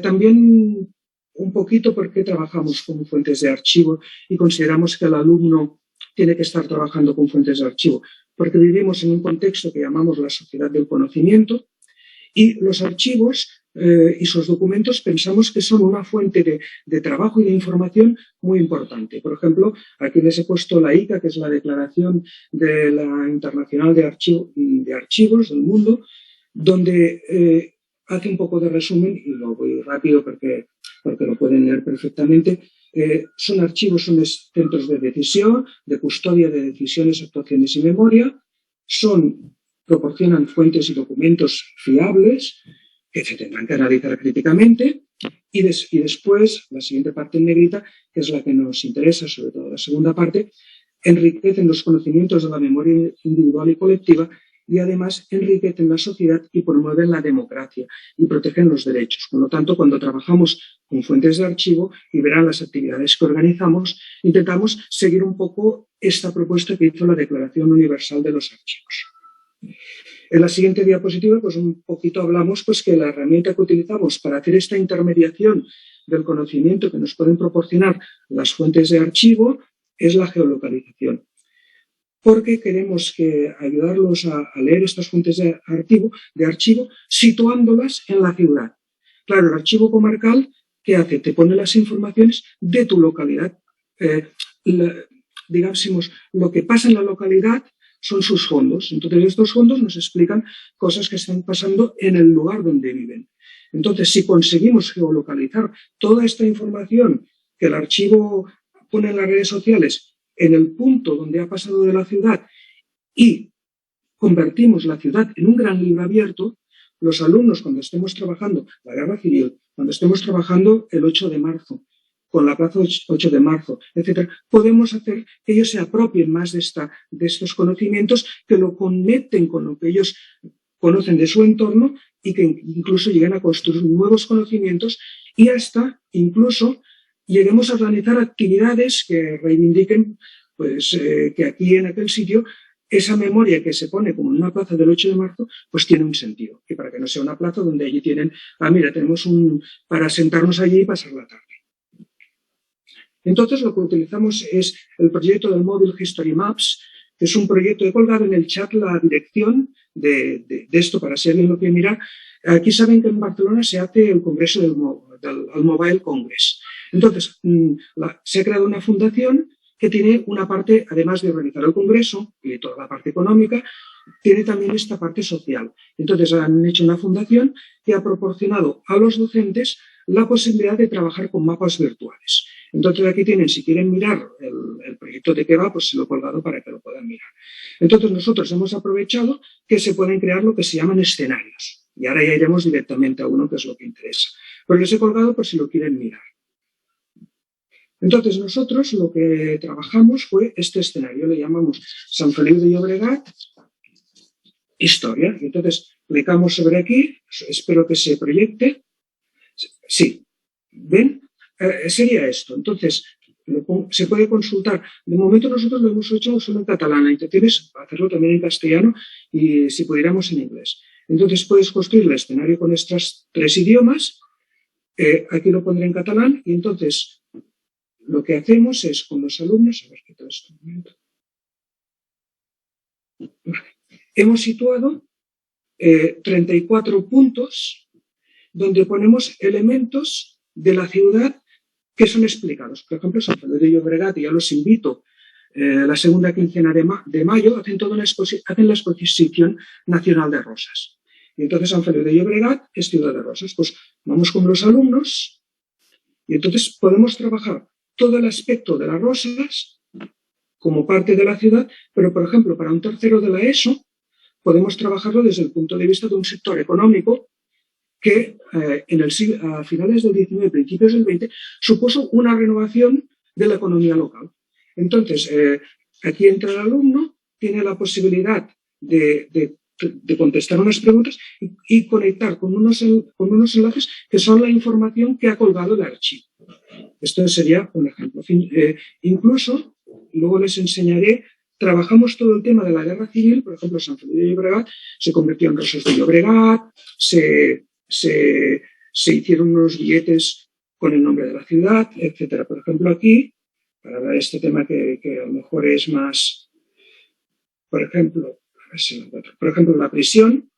S4: También un poquito porque trabajamos con fuentes de archivo y consideramos que el alumno tiene que estar trabajando con fuentes de archivo, porque vivimos en un contexto que llamamos la sociedad del conocimiento y los archivos y sus documentos pensamos que son una fuente de trabajo y de información muy importante. Por ejemplo, aquí les he puesto la ICA, que es la Declaración de la Internacional de Archivos del Mundo, donde hace un poco de resumen, y lo voy rápido porque lo pueden leer perfectamente. Son archivos, son centros de decisión, de custodia de decisiones, actuaciones y memoria. Proporcionan fuentes y documentos fiables que se tendrán que analizar críticamente. Y después, la siguiente parte en negrita, que es la que nos interesa, sobre todo la segunda parte, enriquecen los conocimientos de la memoria individual y colectiva y además enriquecen la sociedad y promueven la democracia y protegen los derechos. Por lo tanto, cuando trabajamos con fuentes de archivo y verán las actividades que organizamos, intentamos seguir un poco esta propuesta que hizo la Declaración Universal de los Archivos. En la siguiente diapositiva, pues un poquito hablamos pues que la herramienta que utilizamos para hacer esta intermediación del conocimiento que nos pueden proporcionar las fuentes de archivo es la geolocalización, porque queremos ayudarlos a leer estas fuentes de archivo situándolas en la ciudad. Claro, el archivo comarcal, ¿qué hace? Te pone las informaciones de tu localidad. Digamos, lo que pasa en la localidad son sus fondos. Entonces, estos fondos nos explican cosas que están pasando en el lugar donde viven. Entonces, si conseguimos geolocalizar toda esta información que el archivo pone en las redes sociales en el punto donde ha pasado de la ciudad y convertimos la ciudad en un gran libro abierto, los alumnos, cuando estemos trabajando la Guerra Civil, cuando estemos trabajando el 8 de marzo, con la Plaza 8 de marzo, etcétera, podemos hacer que ellos se apropien más de estos conocimientos, que lo conecten con lo que ellos conocen de su entorno y que incluso lleguen a construir nuevos conocimientos y hasta incluso lleguemos a organizar actividades que reivindiquen pues, que aquí en aquel sitio esa memoria que se pone como en una plaza del 8 de marzo, pues tiene un sentido. Y para que no sea una plaza donde allí tienen, mira, tenemos para sentarnos allí y pasar la tarde. Entonces lo que utilizamos es el proyecto del Mobile History Maps, que es un proyecto, he colgado en el chat la dirección de esto para si alguien lo quiere mirar. Aquí saben que en Barcelona se hace el congreso del Mobile Congress. Entonces, se ha creado una fundación que tiene una parte, además de organizar el congreso y toda la parte económica, tiene también esta parte social. Entonces, han hecho una fundación que ha proporcionado a los docentes la posibilidad de trabajar con mapas virtuales. Entonces, aquí tienen, si quieren mirar el proyecto de qué va, pues se lo he colgado para que lo puedan mirar. Entonces, nosotros hemos aprovechado que se pueden crear lo que se llaman escenarios. Y ahora ya iremos directamente a uno que es lo que interesa. Pero les he colgado por si lo quieren mirar. Entonces, nosotros lo que trabajamos fue este escenario, le llamamos Sant Feliu de Llobregat, historia. Y entonces, clicamos sobre aquí, espero que se proyecte. Sí, ¿ven? Sería esto. Entonces, se puede consultar. De momento nosotros lo hemos hecho solo en catalán. La intención es hacerlo también en castellano y si pudiéramos en inglés. Entonces, puedes construir el escenario con estos 3 idiomas. Aquí lo pondré en catalán y entonces lo que hacemos es con los alumnos, a ver qué tal este momento. Hemos situado 34 puntos donde ponemos elementos de la ciudad que son explicados. Por ejemplo, Sant Feliu de Llobregat, y ya los invito, la segunda quincena de mayo hacen la exposición nacional de rosas. Y entonces Sant Feliu de Llobregat es ciudad de rosas. Pues vamos con los alumnos y entonces podemos trabajar todo el aspecto de las rosas como parte de la ciudad, pero, por ejemplo, para un tercero de la ESO podemos trabajarlo desde el punto de vista de un sector económico que a finales del 19, principios del 20, supuso una renovación de la economía local. Entonces, aquí entra el alumno, tiene la posibilidad de contestar unas preguntas y conectar con unos enlaces que son la información que ha colgado el archivo. Esto sería un ejemplo. Incluso, luego les enseñaré, trabajamos todo el tema de la guerra civil. Por ejemplo, Sant Feliu de Llobregat se convirtió en Roses de Llobregat, se hicieron unos billetes con el nombre de la ciudad, etcétera. Por ejemplo, aquí, para ver este tema que a lo mejor es más, por ejemplo, la prisión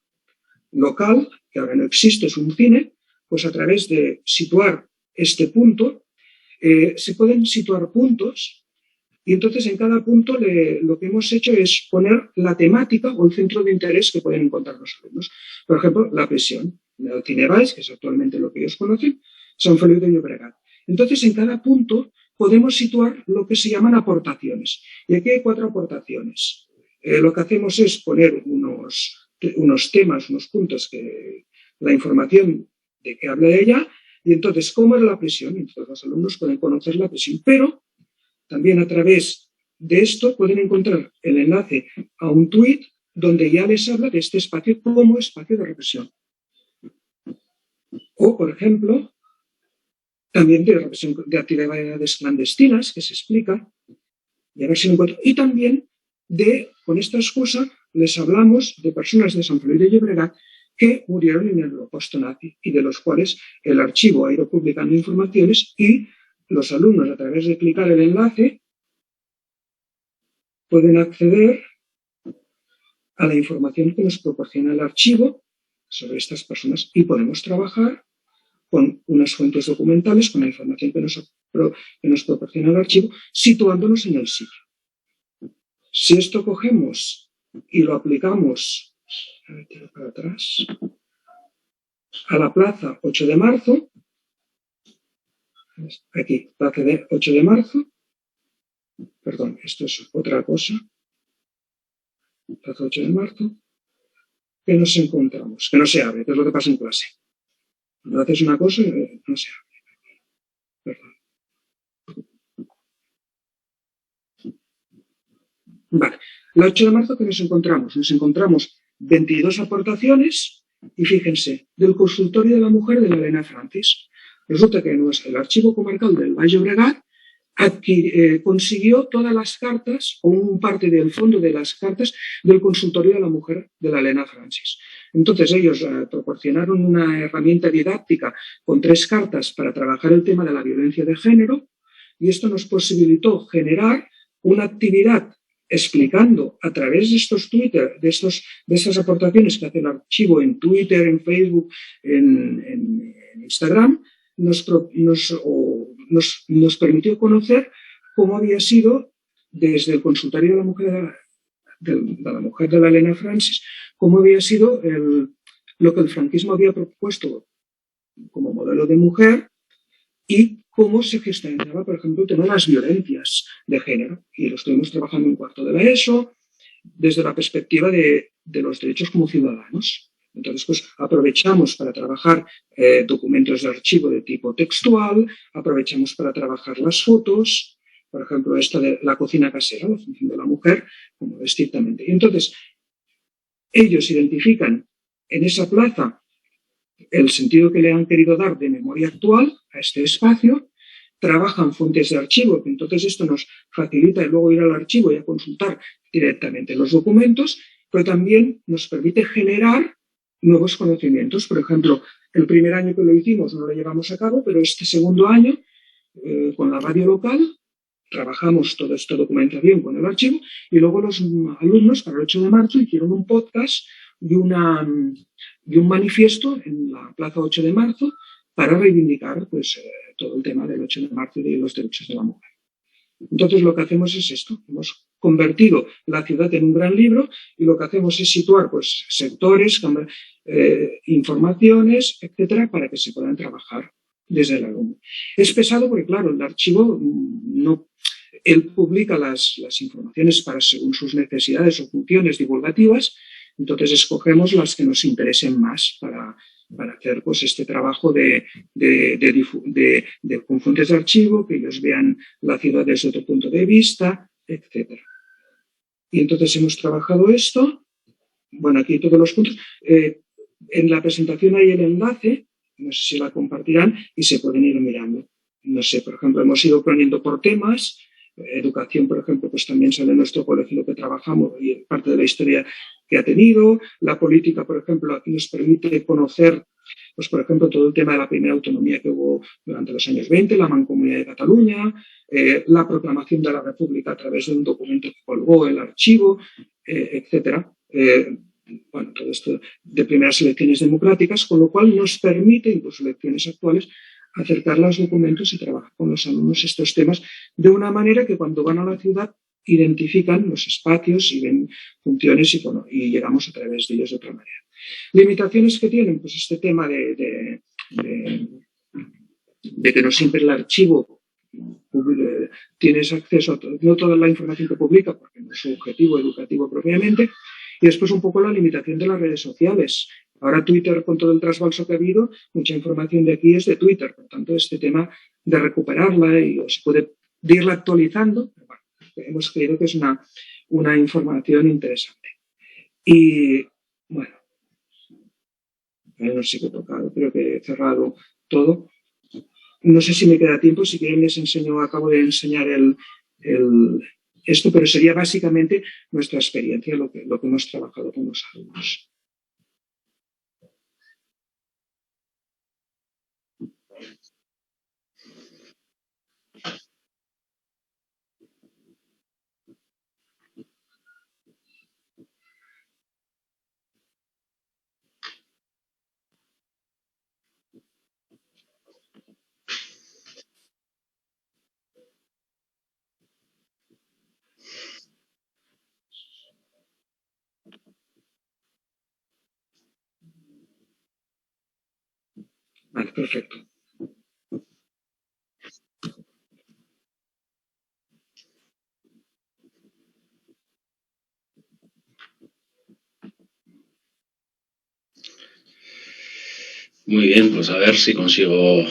S4: local, que ahora no existe, es un cine, pues a través de situar este punto, se pueden situar puntos y entonces en cada punto lo que hemos hecho es poner la temática o el centro de interés que pueden encontrar los alumnos. Por ejemplo, la prisión, el Cine Valls, que es actualmente lo que ellos conocen, Sant Feliu de Llobregat. Entonces, en cada punto podemos situar lo que se llaman aportaciones. Y aquí hay 4 aportaciones. Lo que hacemos es poner unos temas, unos puntos, la información de que habla ella, y entonces, ¿cómo era la prisión? Entonces, los alumnos pueden conocer la prisión, pero también a través de esto pueden encontrar el enlace a un tuit donde ya les habla de este espacio como espacio de represión. O, por ejemplo, también de represión de actividades clandestinas, que se explica, y a ver si lo encuentro. Y también con esta excusa, les hablamos de personas de Sant Feliu de Llobregat que murieron en el holocausto nazi y de los cuales el archivo ha ido publicando informaciones y los alumnos, a través de clicar el enlace, pueden acceder a la información que nos proporciona el archivo sobre estas personas y podemos trabajar con unas fuentes documentales, con la información que nos proporciona el archivo, situándonos en el sitio. Si esto cogemos y lo aplicamos para atrás, a la plaza 8 de marzo, aquí, plaza 8 de marzo, perdón, esto es otra cosa, plaza 8 de marzo, que nos encontramos, que no se abre, que es lo que pasa en clase. Cuando haces una cosa, no se abre. Perdón. Vale, la 8 de marzo, ¿qué nos encontramos? Nos encontramos 22 aportaciones y fíjense, del consultorio de la mujer de la Elena Francis. Resulta que el archivo comarcal del Baix Llobregat consiguió todas las cartas o un parte del fondo de las cartas del consultorio de la mujer de la Elena Francis. Entonces ellos proporcionaron una herramienta didáctica con 3 cartas para trabajar el tema de la violencia de género y esto nos posibilitó generar una actividad explicando a través de estos Twitter, de estas aportaciones que hace el archivo en Twitter, en Facebook, en Instagram, nos permitió conocer cómo había sido desde el consultorio de la mujer de la Elena Francis, cómo había sido lo que el franquismo había propuesto como modelo de mujer y cómo se gestionaba, por ejemplo, el tema de las violencias de género. Y lo estuvimos trabajando en cuarto de la ESO desde la perspectiva de los derechos como ciudadanos. Entonces, pues aprovechamos para trabajar documentos de archivo de tipo textual, aprovechamos para trabajar las fotos, por ejemplo, esta de la cocina casera, la función de la mujer, como estrictamente. Y entonces, ellos identifican en esa plaza el sentido que le han querido dar de memoria actual a este espacio, trabajan fuentes de archivo, entonces esto nos facilita luego ir al archivo y a consultar directamente los documentos, pero también nos permite generar nuevos conocimientos. Por ejemplo, el primer año que lo hicimos no lo llevamos a cabo, pero este segundo año, con la radio local, trabajamos toda esta documentación con el archivo y luego los alumnos para el 8 de marzo hicieron un podcast y un manifiesto en la Plaza 8 de marzo para reivindicar pues, todo el tema del 8 de marzo y de los derechos de la mujer. Entonces lo que hacemos es esto, hemos convertido la ciudad en un gran libro y lo que hacemos es situar pues, sectores, informaciones, etcétera, para que se puedan trabajar desde el alumno. Es pesado porque, claro, el archivo él publica las informaciones según sus necesidades o funciones divulgativas, entonces escogemos las que nos interesen más para hacer pues, este trabajo con fuentes de archivo, que ellos vean la ciudad desde otro punto de vista, etc. Y entonces hemos trabajado esto. Bueno, aquí todos los puntos. En la presentación hay el enlace, no sé si la compartirán, y se pueden ir mirando. No sé, por ejemplo, hemos ido poniendo por temas. Educación, por ejemplo, pues también sale en nuestro colegio lo que trabajamos y parte de la historia que ha tenido. La política, por ejemplo, aquí nos permite conocer, pues por ejemplo, todo el tema de la primera autonomía que hubo durante los años 20, la Mancomunidad de Cataluña, la proclamación de la República a través de un documento que colgó el archivo, etcétera. Bueno, todo esto de primeras elecciones democráticas, con lo cual nos permite, incluso elecciones actuales, acercar los documentos y trabajar con los alumnos estos temas de una manera que cuando van a la ciudad identifican los espacios y ven funciones y llegamos a través de ellos de otra manera. Limitaciones que tienen, pues este tema de que no siempre el archivo tienes acceso a no toda la información que publica porque no es su objetivo educativo propiamente, y después un poco la limitación de las redes sociales. Ahora Twitter, con todo el trasbalso que ha habido, mucha información de aquí es de Twitter. Por tanto, este tema de recuperarla o se puede irla actualizando, pero bueno, hemos creído que es una información interesante. Y bueno, no sé qué he tocado, creo que he cerrado todo. No sé si me queda tiempo, si quieren les enseño, acabo de enseñar esto, pero sería básicamente nuestra experiencia, lo que hemos trabajado con los alumnos. Vale, perfecto.
S3: Muy bien, pues a ver si consigo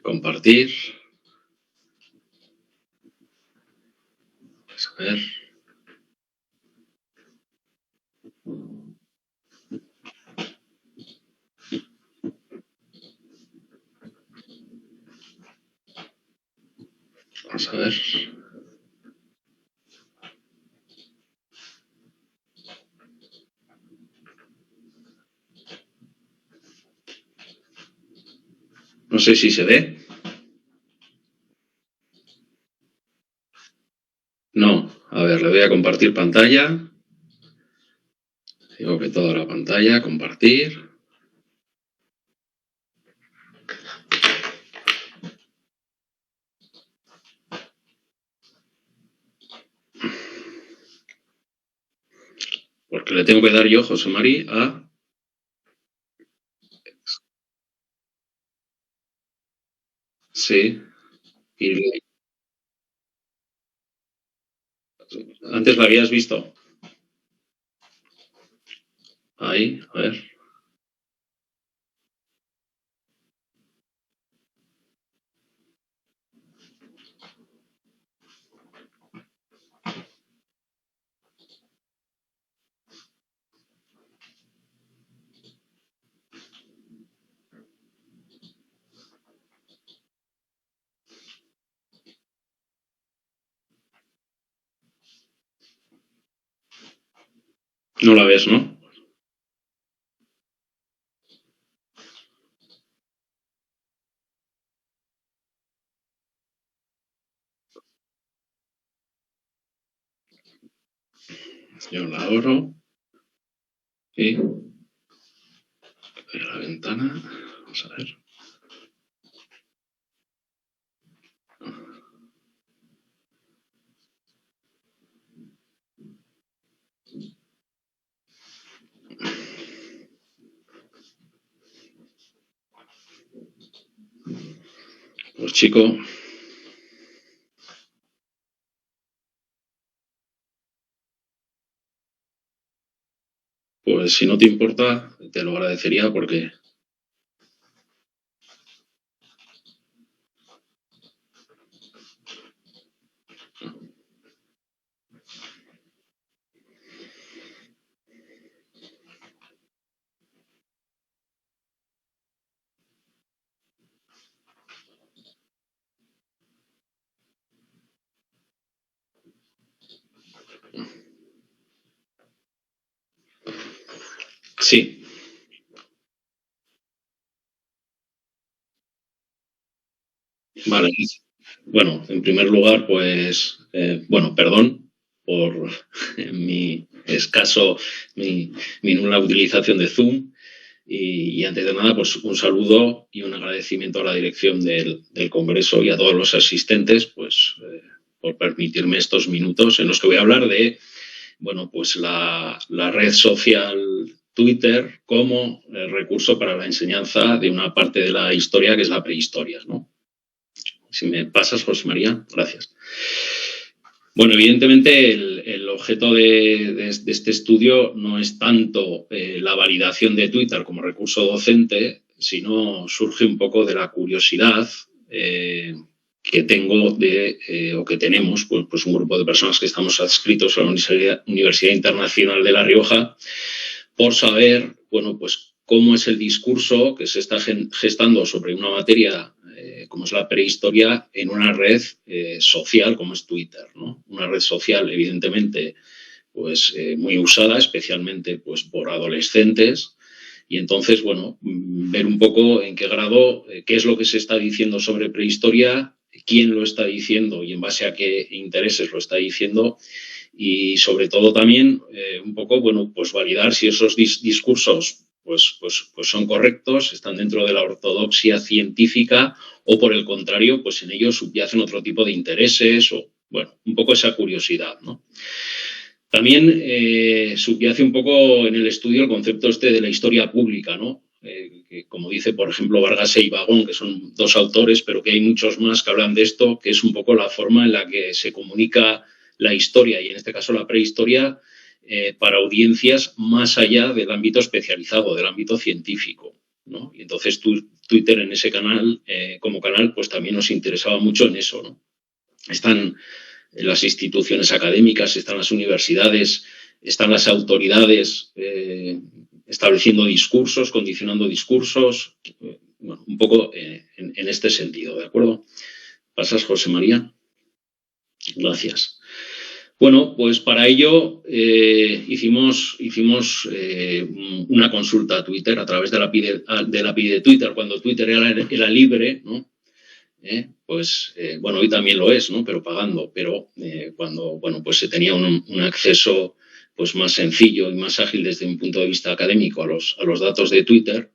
S3: compartir. Pues a ver. Vamos a ver. No sé si se ve. No. A ver, le voy a compartir pantalla. Digo que toda la pantalla, compartir. Porque le tengo que dar yo, José Mari, a... Sí. Y antes la habías visto. Ahí, a ver. No la ves, ¿no? Yo la abro. Y la ventana. Vamos a ver. Pues chico, pues si no te importa, te lo agradecería porque... Sí. Vale. Bueno, en primer lugar, pues, bueno, perdón por mi escaso, mi nula utilización de Zoom. Y antes de nada, pues un saludo y un agradecimiento a la dirección del Congreso y a todos los asistentes, pues, por permitirme estos minutos en los que voy a hablar de, bueno, pues la red social Twitter como recurso para la enseñanza de una parte de la historia que es la prehistoria, ¿no? Si me pasas, José María, gracias. Bueno, evidentemente el objeto de este estudio no es tanto la validación de Twitter como recurso docente, sino surge un poco de la curiosidad que tengo o que tenemos, pues un grupo de personas que estamos adscritos a la Universidad Internacional de La Rioja, por saber, bueno, pues cómo es el discurso que se está gestando sobre una materia como es la prehistoria en una red social como es Twitter, ¿no? Una red social, evidentemente, pues muy usada, especialmente pues por adolescentes. Y entonces, bueno, ver un poco en qué grado, qué es lo que se está diciendo sobre prehistoria, quién lo está diciendo y en base a qué intereses lo está diciendo. Y sobre todo también un poco, bueno, pues validar si esos discursos pues son correctos, están dentro de la ortodoxia científica o por el contrario, pues en ellos subyacen otro tipo de intereses o, bueno, un poco esa curiosidad, ¿no? También subyace un poco en el estudio el concepto este de la historia pública, ¿no? Que como dice, por ejemplo, Vargas e Ibagón, que son dos autores, pero que hay muchos más que hablan de esto, que es un poco la forma en la que se comunica la historia, y en este caso la prehistoria, para audiencias más allá del ámbito especializado, del ámbito científico, ¿no? Y entonces Twitter en ese canal, como canal, pues también nos interesaba mucho en eso, ¿no? Están las instituciones académicas, están las universidades, están las autoridades estableciendo discursos, condicionando discursos, bueno, un poco en este sentido, ¿de acuerdo? ¿Pasas, José María? Gracias. Bueno, pues para ello hicimos una consulta a Twitter a través de la API de Twitter, cuando Twitter era libre, ¿no? Bueno, hoy también lo es, ¿no? Pero pagando, pero cuando, bueno, pues se tenía un acceso pues más sencillo y más ágil desde un punto de vista académico a los datos de Twitter,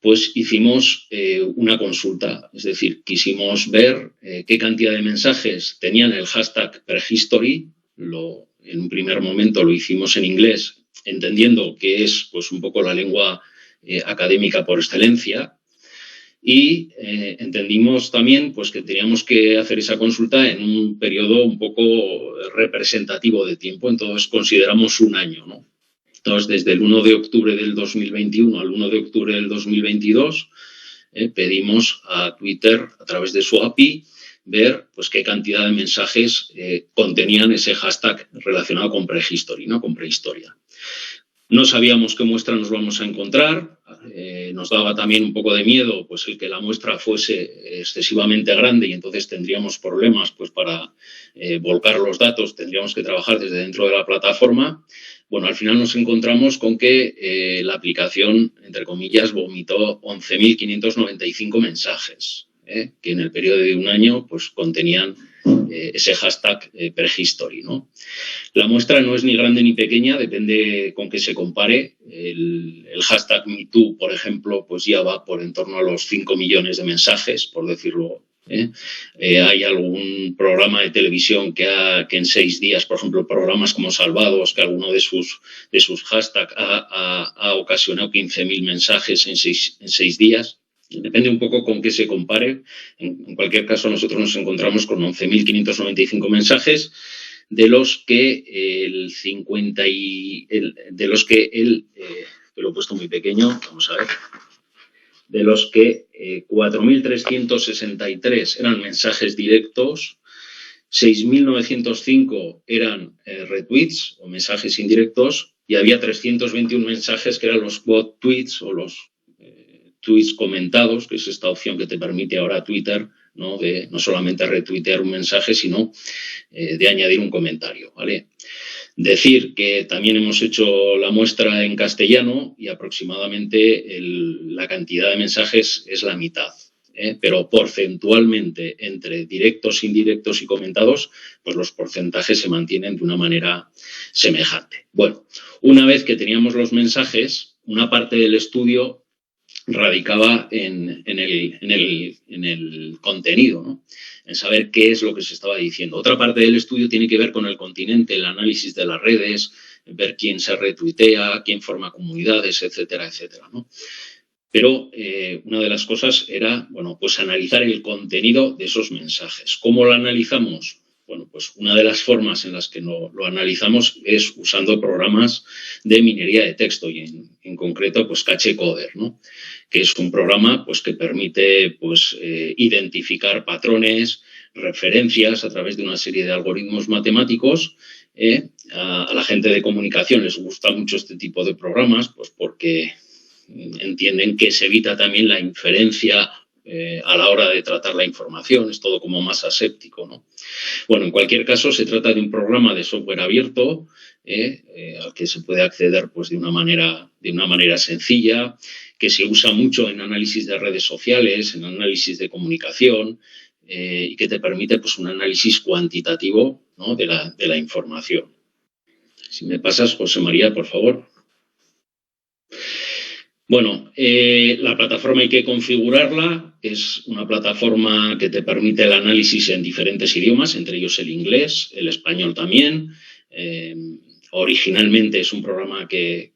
S3: pues hicimos una consulta, es decir, quisimos ver qué cantidad de mensajes tenían el hashtag prehistory. En un primer momento lo hicimos en inglés, entendiendo que es pues un poco la lengua académica por excelencia, y entendimos también pues que teníamos que hacer esa consulta en un periodo un poco representativo de tiempo, entonces consideramos un año, ¿no? Entonces, desde el 1 de octubre del 2021 al 1 de octubre del 2022, pedimos a Twitter, a través de su API, ver pues, qué cantidad de mensajes contenían ese hashtag relacionado con prehistory, ¿no? Con prehistoria. No sabíamos qué muestra nos vamos a encontrar. Nos daba también un poco de miedo pues, el que la muestra fuese excesivamente grande y entonces tendríamos problemas pues, para volcar los datos, tendríamos que trabajar desde dentro de la plataforma. Bueno, al final nos encontramos con que la aplicación, entre comillas, vomitó 11.595 mensajes, que en el periodo de un año pues, contenían ese hashtag prehistory, ¿no? La muestra no es ni grande ni pequeña, depende con qué se compare. El hashtag MeToo, por ejemplo, pues ya va por en torno a los 5 millones de mensajes, por decirlo. Hay algún programa de televisión que en 6 días, por ejemplo, programas como Salvados, que alguno de sus hashtags ha ocasionado 15.000 mensajes en 6 días. Depende un poco con qué se compare. En cualquier caso, nosotros nos encontramos con 11.595 mensajes, de los que que lo he puesto muy pequeño, vamos a ver, de los que 4.363 eran mensajes directos, 6.905 eran retweets o mensajes indirectos y había 321 mensajes que eran los bot tweets o los tweets comentados, que es esta opción que te permite ahora Twitter, ¿no? De no solamente retuitear un mensaje, sino de añadir un comentario, ¿vale? Decir que también hemos hecho la muestra en castellano y aproximadamente la cantidad de mensajes es la mitad, pero porcentualmente entre directos, indirectos y comentados, pues los porcentajes se mantienen de una manera semejante. Bueno, una vez que teníamos los mensajes, una parte del estudio radicaba en el contenido, ¿no? En saber qué es lo que se estaba diciendo. Otra parte del estudio tiene que ver con el continente, el análisis de las redes, ver quién se retuitea, quién forma comunidades, etcétera, etcétera, ¿no? Pero una de las cosas era, bueno, pues analizar el contenido de esos mensajes. ¿Cómo lo analizamos? Bueno, pues una de las formas en las que lo analizamos es usando programas de minería de texto y en concreto pues CacheCoder, ¿no? Que es un programa pues que permite pues identificar patrones, referencias a través de una serie de algoritmos matemáticos. A la gente de comunicación les gusta mucho este tipo de programas pues porque entienden que se evita también la inferencia a la hora de tratar la información, es todo como más aséptico, ¿no? Bueno, en cualquier caso, se trata de un programa de software abierto al que se puede acceder pues, de una manera sencilla, que se usa mucho en análisis de redes sociales, en análisis de comunicación y que te permite pues, un análisis cuantitativo, ¿no? de la información. Si me pasas, José María, por favor. Bueno, la plataforma hay que configurarla. Es una plataforma que te permite el análisis en diferentes idiomas, entre ellos el inglés, el español también. Originalmente es un programa que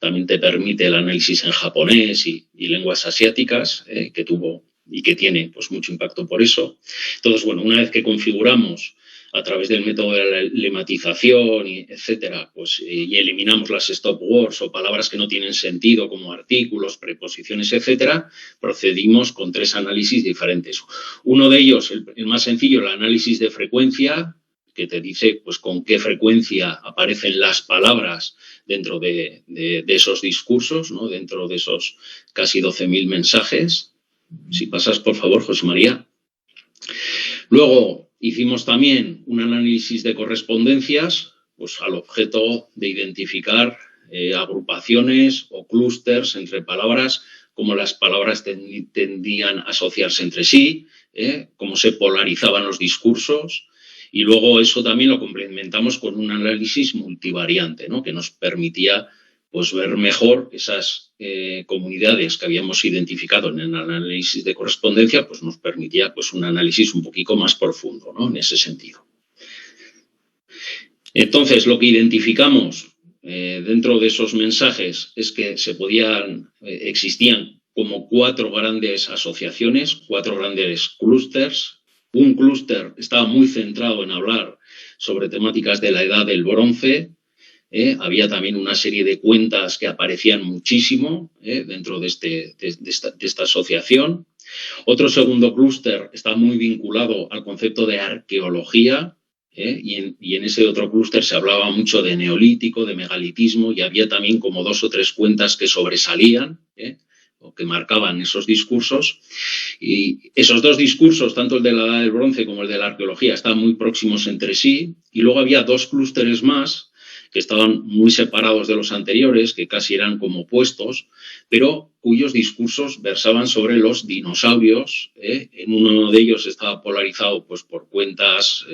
S3: también te permite el análisis en japonés y lenguas asiáticas, que tuvo y que tiene pues, mucho impacto por eso. Entonces, bueno, una vez que configuramos a través del método de la lematización, etcétera, pues, y eliminamos las stop words o palabras que no tienen sentido, como artículos, preposiciones, etcétera, procedimos con 3 análisis diferentes. Uno de ellos, el más sencillo, el análisis de frecuencia, que te dice pues, con qué frecuencia aparecen las palabras dentro de esos discursos, ¿no? Dentro de esos casi 12.000 mensajes. Si pasas, por favor, José María. Luego, Hicimos también un análisis de correspondencias, pues al objeto de identificar agrupaciones o clústeres entre palabras, cómo las palabras tendían a asociarse entre sí, cómo se polarizaban los discursos, y luego eso también lo complementamos con un análisis multivariante, ¿no? Que nos permitía pues ver mejor esas comunidades que habíamos identificado en el análisis de correspondencia, pues nos permitía pues un análisis un poquito más profundo, ¿no? En ese sentido. Entonces, lo que identificamos dentro de esos mensajes es que existían como 4 grandes asociaciones, 4 grandes clústeres. Un clúster estaba muy centrado en hablar sobre temáticas de la edad del bronce. Había también una serie de cuentas que aparecían muchísimo dentro de esta asociación. Otro segundo clúster está muy vinculado al concepto de arqueología, y en ese otro clúster se hablaba mucho de neolítico, de megalitismo, y había también como 2 o 3 cuentas que sobresalían, o que marcaban esos discursos. Y esos 2 discursos, tanto el de la edad del bronce como el de la arqueología, estaban muy próximos entre sí, y luego había 2 clústeres más que estaban muy separados de los anteriores, que casi eran como opuestos, pero cuyos discursos versaban sobre los dinosaurios. En uno de ellos estaba polarizado pues, por cuentas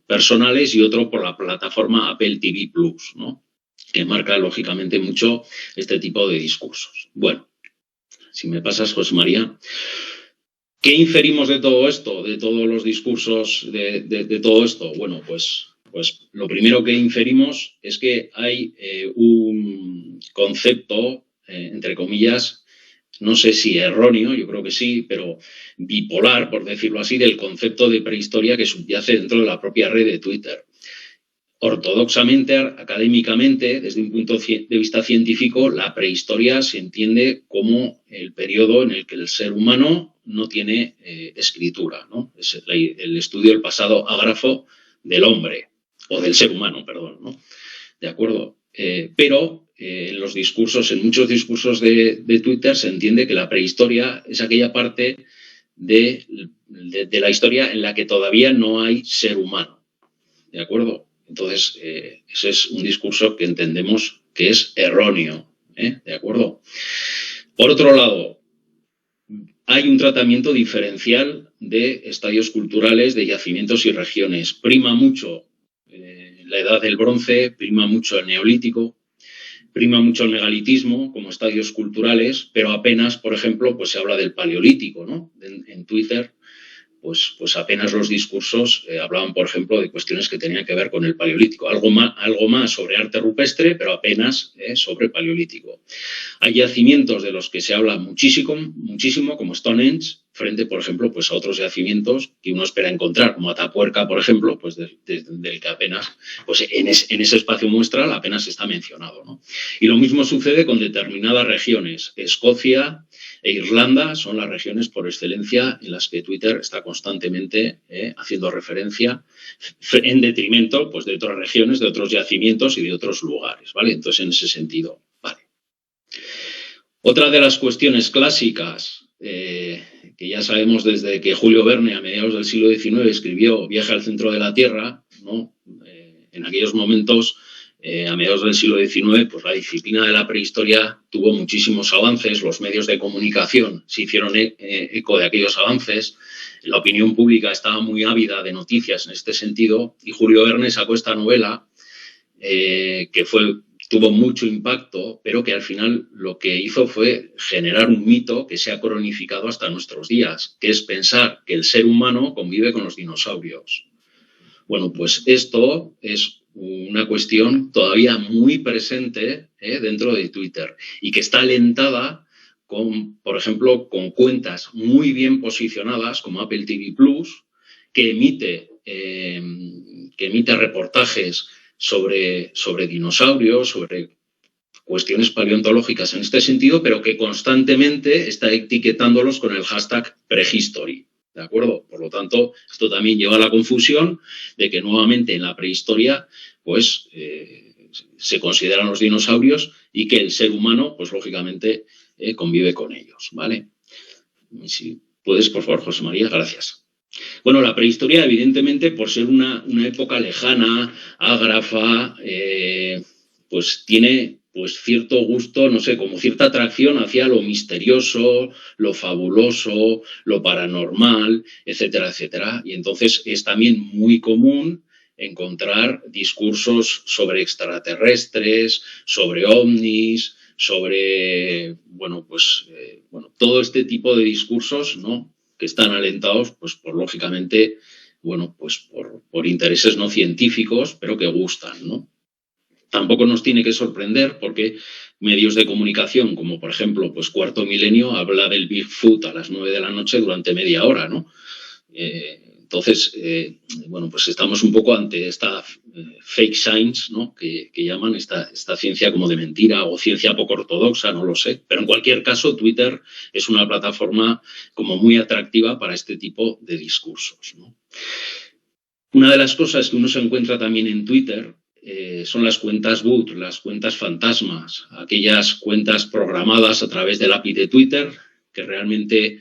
S3: personales y otro por la plataforma Apple TV Plus, ¿no? Que marca lógicamente mucho este tipo de discursos. Bueno, si me pasas, José María. ¿Qué inferimos de todo esto, de todos los discursos, de todo esto? Bueno, pues lo primero que inferimos es que hay un concepto, entre comillas, no sé si erróneo, yo creo que sí, pero bipolar, por decirlo así, del concepto de prehistoria que subyace dentro de la propia red de Twitter. Ortodoxamente, académicamente, desde un punto de vista científico, la prehistoria se entiende como el periodo en el que el ser humano no tiene escritura, ¿no? Es el estudio del pasado ágrafo del hombre, o del ser humano, perdón, ¿no? ¿De acuerdo? Pero en los discursos, en muchos discursos de Twitter se entiende que la prehistoria es aquella parte de la historia en la que todavía no hay ser humano, ¿de acuerdo? Entonces, ese es un discurso que entendemos que es erróneo, ¿de acuerdo? Por otro lado, hay un tratamiento diferencial de estadios culturales, de yacimientos y regiones. Prima mucho la edad del bronce, prima mucho el neolítico, prima mucho el megalitismo como estadios culturales, pero apenas, por ejemplo, pues se habla del paleolítico, ¿no? En Twitter, pues apenas los discursos hablaban, por ejemplo, de cuestiones que tenían que ver con el paleolítico. Algo más sobre arte rupestre, pero apenas sobre paleolítico. Hay yacimientos de los que se habla muchísimo, como Stonehenge, frente, por ejemplo, pues a otros yacimientos que uno espera encontrar, como Atapuerca, por ejemplo, pues del que apenas, pues en ese espacio muestral apenas está mencionado, ¿no? Y lo mismo sucede con determinadas regiones. Escocia e Irlanda son las regiones por excelencia en las que Twitter está constantemente haciendo referencia en detrimento pues, de otras regiones, de otros yacimientos y de otros lugares, ¿vale? Entonces, en ese sentido, vale. Otra de las cuestiones clásicas que ya sabemos desde que Julio Verne a mediados del siglo XIX escribió Viaje al centro de la Tierra, ¿no? En aquellos momentos, a mediados del siglo XIX, pues la disciplina de la prehistoria tuvo muchísimos avances, los medios de comunicación se hicieron eco de aquellos avances, la opinión pública estaba muy ávida de noticias en este sentido, y Julio Verne sacó esta novela que tuvo mucho impacto, pero que al final lo que hizo fue generar un mito que se ha cronificado hasta nuestros días, que es pensar que el ser humano convive con los dinosaurios. Bueno, pues esto es una cuestión todavía muy presente dentro de Twitter y que está alentada por ejemplo, con cuentas muy bien posicionadas como Apple TV Plus, que emite reportajes sobre dinosaurios, sobre cuestiones paleontológicas en este sentido, pero que constantemente está etiquetándolos con el hashtag prehistory. ¿De acuerdo? Por lo tanto, esto también lleva a la confusión de que nuevamente en la prehistoria pues, se consideran los dinosaurios y que el ser humano, pues lógicamente, convive con ellos. ¿Vale? Si puedes, por favor, José María, gracias. Bueno, la prehistoria, evidentemente, por ser una época lejana, ágrafa, pues tiene pues cierto gusto, no sé, como cierta atracción hacia lo misterioso, lo fabuloso, lo paranormal, etcétera, etcétera. Y entonces es también muy común encontrar discursos sobre extraterrestres, sobre ovnis, sobre, bueno, pues, todo este tipo de discursos, ¿no?, que están alentados, pues, lógicamente, bueno, pues por intereses no científicos, pero que gustan, ¿no? Tampoco nos tiene que sorprender porque medios de comunicación, como por ejemplo, pues Cuarto Milenio, habla del Bigfoot a las 9 de la noche durante media hora, ¿no? Entonces, bueno, pues estamos un poco ante esta fake science, ¿no?, que llaman esta ciencia como de mentira o ciencia poco ortodoxa, no lo sé. Pero en cualquier caso, Twitter es una plataforma como muy atractiva para este tipo de discursos, ¿no? Una de las cosas que uno se encuentra también en Twitter son las cuentas boot, las cuentas fantasmas, aquellas cuentas programadas a través del API de Twitter que realmente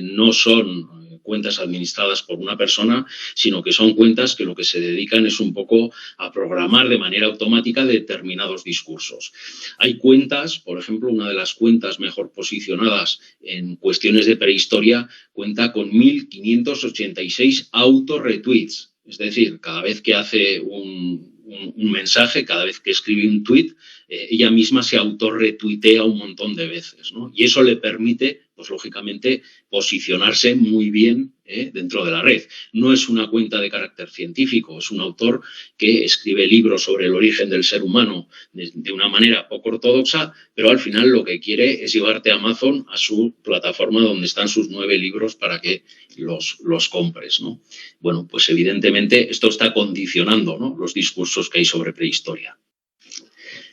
S3: no son cuentas administradas por una persona, sino que son cuentas que lo que se dedican es un poco a programar de manera automática determinados discursos. Hay cuentas, por ejemplo, una de las cuentas mejor posicionadas en cuestiones de prehistoria cuenta con 1.586 auto-retweets. Es decir, cada vez que hace un mensaje, cada vez que escribe un tweet, ella misma se autorretuitea un montón de veces, ¿no? Y eso le permite, pues lógicamente, posicionarse muy bien dentro de la red. No es una cuenta de carácter científico, es un autor que escribe libros sobre el origen del ser humano de una manera poco ortodoxa, pero al final lo que quiere es llevarte a Amazon, a su plataforma donde están sus 9 libros para que los compres, ¿no? Bueno, pues evidentemente esto está condicionando, ¿no?, los discursos que hay sobre prehistoria.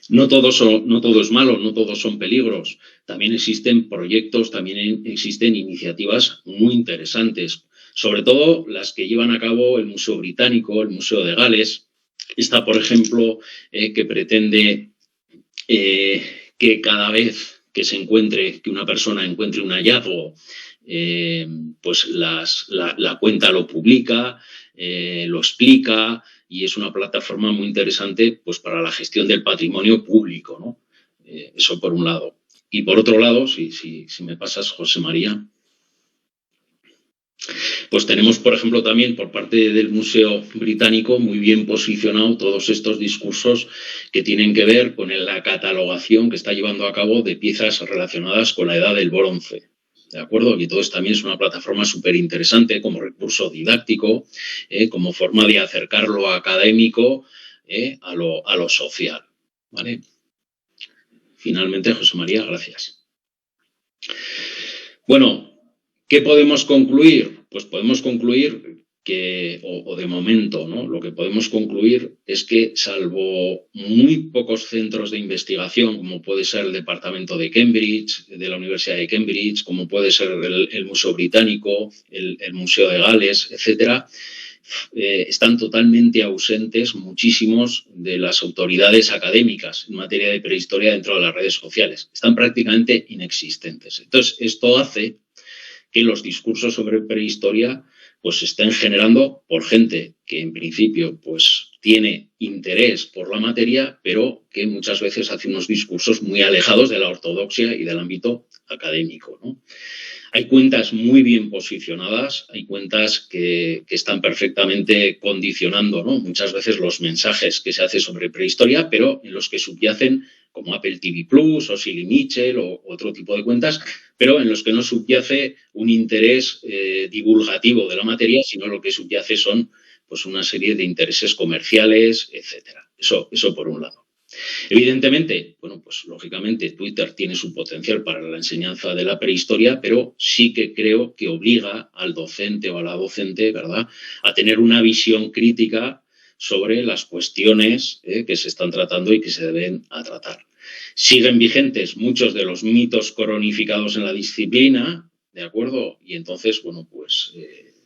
S3: No todo es malo, no todos son peligros. También existen proyectos, también existen iniciativas muy interesantes, sobre todo las que llevan a cabo el Museo Británico, el Museo de Gales. Está, por ejemplo, que pretende que cada vez que que una persona encuentre un hallazgo, pues la cuenta lo publica, lo explica, y es una plataforma muy interesante pues para la gestión del patrimonio público, ¿no? Eso por un lado. Y por otro lado, si me pasas, José María, pues tenemos, por ejemplo, también por parte del Museo Británico muy bien posicionado todos estos discursos que tienen que ver con la catalogación que está llevando a cabo de piezas relacionadas con la edad del bronce. ¿De acuerdo? Y entonces también es una plataforma súper interesante como recurso didáctico, como forma de acercar lo académico a lo social. ¿Vale? Finalmente, José María, gracias. Bueno, ¿qué podemos concluir? Pues podemos concluir que, o de momento, ¿no?, lo que podemos concluir es que, salvo muy pocos centros de investigación, como puede ser el Departamento de Cambridge, de la Universidad de Cambridge, como puede ser el Museo Británico, el Museo de Gales, etcétera, están totalmente ausentes muchísimos de las autoridades académicas en materia de prehistoria dentro de las redes sociales. Están prácticamente inexistentes. Entonces, esto hace que los discursos sobre prehistoria pues se estén generando por gente que en principio pues tiene interés por la materia, pero que muchas veces hace unos discursos muy alejados de la ortodoxia y del ámbito académico, ¿no? Hay cuentas muy bien posicionadas, hay cuentas que están perfectamente condicionando, ¿no?, muchas veces los mensajes que se hacen sobre prehistoria, pero en los que subyacen, como Apple TV Plus o Silly Mitchell o otro tipo de cuentas, pero en los que no subyace un interés divulgativo de la materia, sino lo que subyace son pues una serie de intereses comerciales, etcétera. Eso por un lado. Evidentemente, bueno, pues lógicamente Twitter tiene su potencial para la enseñanza de la prehistoria, pero sí que creo que obliga al docente o a la docente, ¿verdad?, a tener una visión crítica sobre las cuestiones que se están tratando y que se deben a tratar. Siguen vigentes muchos de los mitos cronificados en la disciplina, ¿de acuerdo? Y entonces, bueno, pues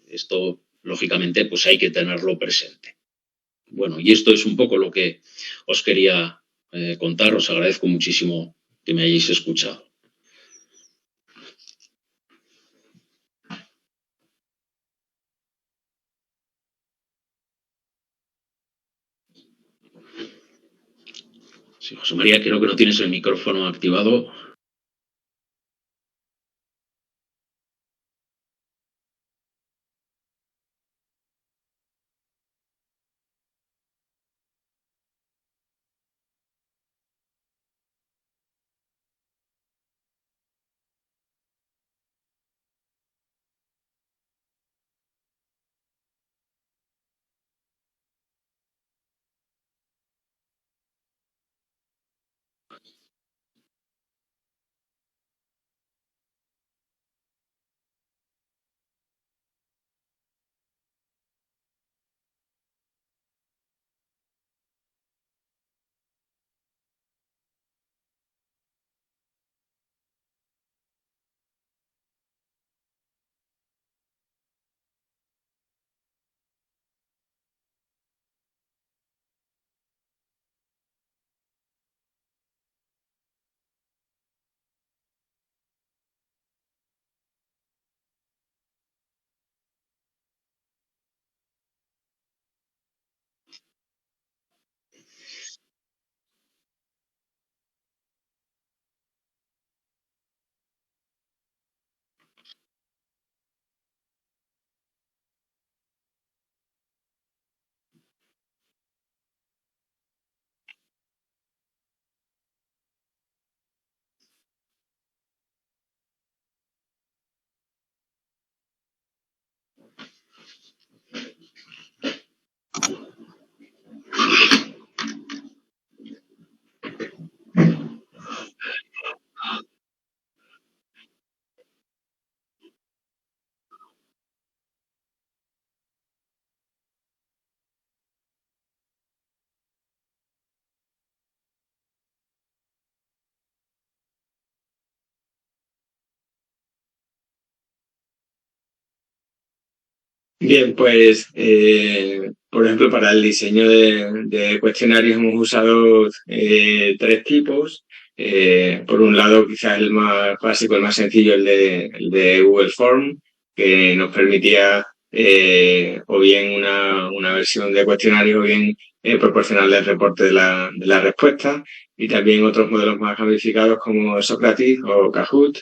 S3: esto, lógicamente, pues hay que tenerlo presente. Bueno, y esto es un poco lo que os quería contar. Os agradezco muchísimo que me hayáis escuchado. Sí, José María, creo que no tienes el micrófono activado.
S1: Bien, pues, por ejemplo, para el diseño de cuestionarios hemos usado tres tipos. Por un lado, quizás el más básico, el más sencillo, el de Google Form, que nos permitía o bien una versión de cuestionario o bien proporcionarle el reporte de la respuesta. Y también otros modelos más gamificados como Socrates o Kahoot,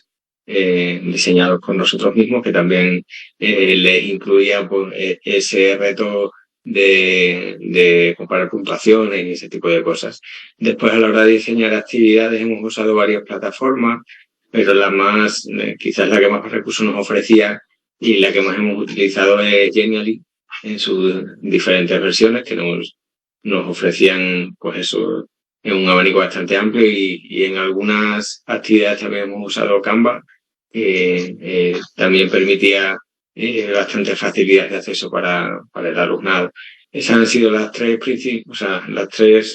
S1: diseñados por nosotros mismos, que también les incluía pues, ese reto de comparar puntuaciones y ese tipo de cosas. Después, a la hora de diseñar actividades, hemos usado varias plataformas, pero quizás la que más recursos nos ofrecía y la que más hemos utilizado es Genially en sus diferentes versiones, que nos ofrecían, pues eso, en un abanico bastante amplio, y en algunas actividades también hemos usado Canva, que también permitía bastante facilidad de acceso para el alumnado. Esas han sido las tres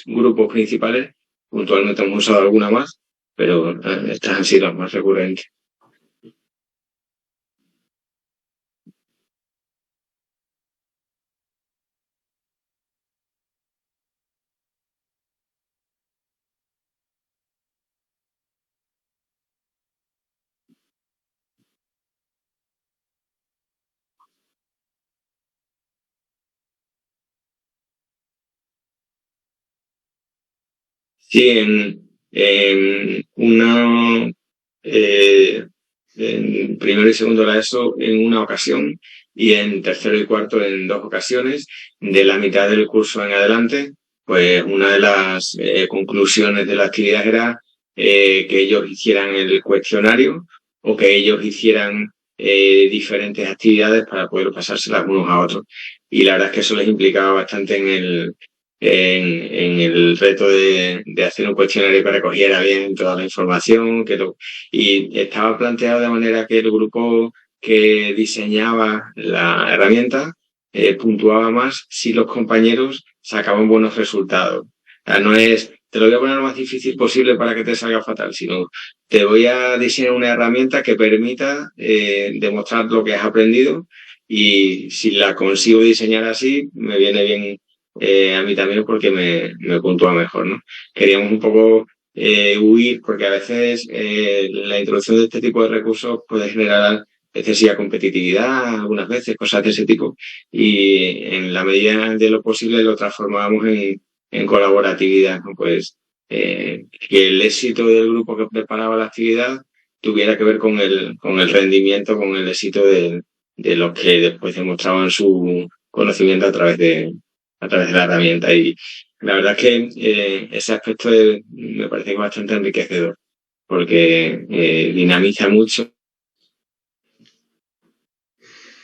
S1: grupos principales. Puntualmente hemos usado alguna más, pero estas han sido las más recurrentes. Sí, eh, en primero y segundo la ESO en una ocasión y en tercero y cuarto en dos ocasiones. De la mitad del curso en adelante, pues una de las conclusiones de la actividad era que ellos hicieran el cuestionario o que ellos hicieran diferentes actividades para poder pasárselas unos a otros. Y la verdad es que eso les implicaba bastante en el reto de hacer un cuestionario que recogiera bien toda la información, y estaba planteado de manera que el grupo que diseñaba la herramienta puntuaba más si los compañeros sacaban buenos resultados. O sea, no es, te lo voy a poner lo más difícil posible para que te salga fatal, sino te voy a diseñar una herramienta que permita demostrar lo que has aprendido, y si la consigo diseñar así, me viene bien a mí también porque me puntúa mejor, ¿no? Queríamos un poco huir, porque a veces la introducción de este tipo de recursos puede generar excesiva competitividad, algunas veces, cosas de ese tipo, y en la medida de lo posible lo transformábamos en colaboratividad, ¿no? Pues que el éxito del grupo que preparaba la actividad tuviera que ver con el rendimiento, con el éxito de los que después demostraban su conocimiento a través de la herramienta. Y la verdad es que ese aspecto me parece que es bastante enriquecedor, porque dinamiza mucho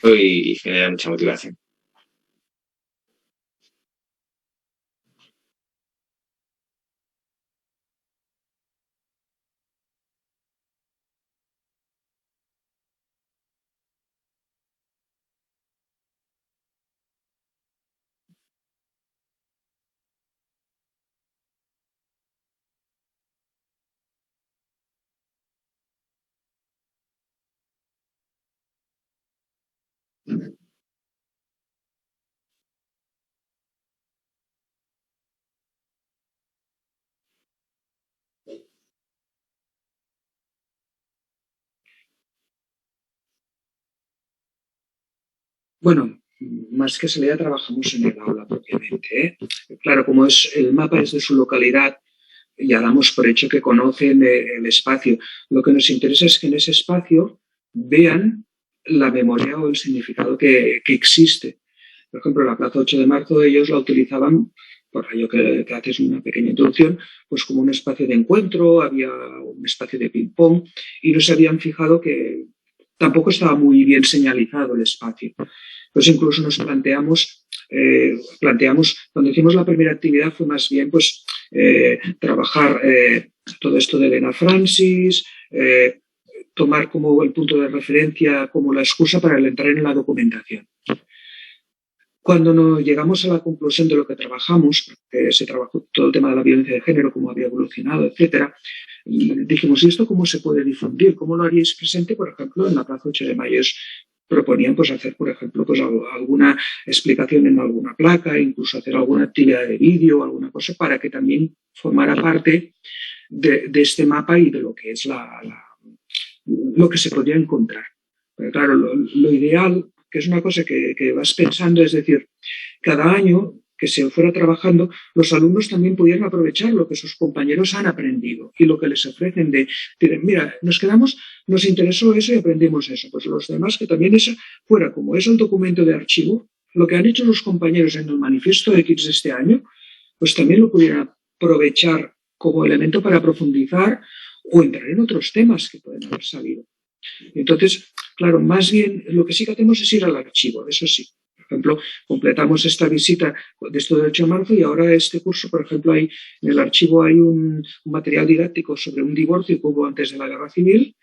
S1: y genera mucha motivación.
S4: Bueno, más que salida trabajamos en el aula propiamente, ¿eh? Claro, como el mapa es de su localidad, ya damos por hecho que conocen el espacio. Lo que nos interesa es que en ese espacio vean la memoria o el significado que existe. Por ejemplo, la Plaza 8 de Marzo ellos la utilizaban, por ello que haces una pequeña introducción, pues como un espacio de encuentro, había un espacio de ping-pong y no se habían fijado que tampoco estaba muy bien señalizado el espacio. Pues incluso nos planteamos, cuando hicimos la primera actividad fue más bien pues trabajar todo esto de Elena Francis, tomar como el punto de referencia, como la excusa para entrar en la documentación. Cuando nos llegamos a la conclusión de lo que trabajamos, se trabajó todo el tema de la violencia de género, cómo había evolucionado, etcétera, dijimos, ¿y esto cómo se puede difundir? ¿Cómo lo haríais presente, por ejemplo, en la Plaza 8 de Mayo? Proponían pues hacer, por ejemplo, pues alguna explicación en alguna placa, incluso hacer alguna actividad de vídeo, alguna cosa para que también formara parte de este mapa y de lo que es lo que se podría encontrar. Pero claro, lo ideal, que es una cosa que vas pensando, es decir, cada año que se fuera trabajando, los alumnos también pudieran aprovechar lo que sus compañeros han aprendido y lo que les ofrecen de mira, nos interesó eso y aprendimos eso. Pues los demás, que también eso fuera, como es un documento de archivo, lo que han hecho los compañeros en el manifiesto X de este año, pues también lo pudieran aprovechar como elemento para profundizar o entrar en otros temas que pueden haber salido. Entonces, claro, más bien lo que sí que hacemos es ir al archivo, eso sí. Por ejemplo, completamos esta visita de esto del 8 de marzo y ahora este curso, por ejemplo, en el archivo hay un material didáctico sobre un divorcio que hubo antes de la Guerra Civil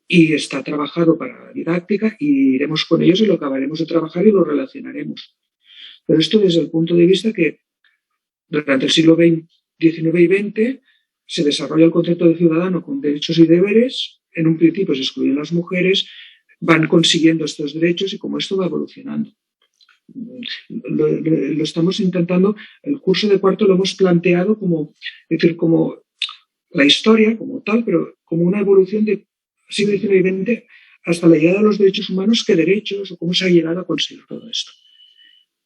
S4: y está trabajado para didáctica y iremos con ellos y lo acabaremos de trabajar y lo relacionaremos. Pero esto desde el punto de vista que durante el siglo XIX y XX se desarrolla el concepto de ciudadano con derechos y deberes. En un principio se excluyen las mujeres, van consiguiendo estos derechos y como esto va evolucionando. Lo estamos intentando, el curso de cuarto lo hemos planteado como la historia como tal, pero como una evolución de siglo XIX y XX hasta la llegada de los derechos humanos, qué derechos o cómo se ha llegado a conseguir todo esto.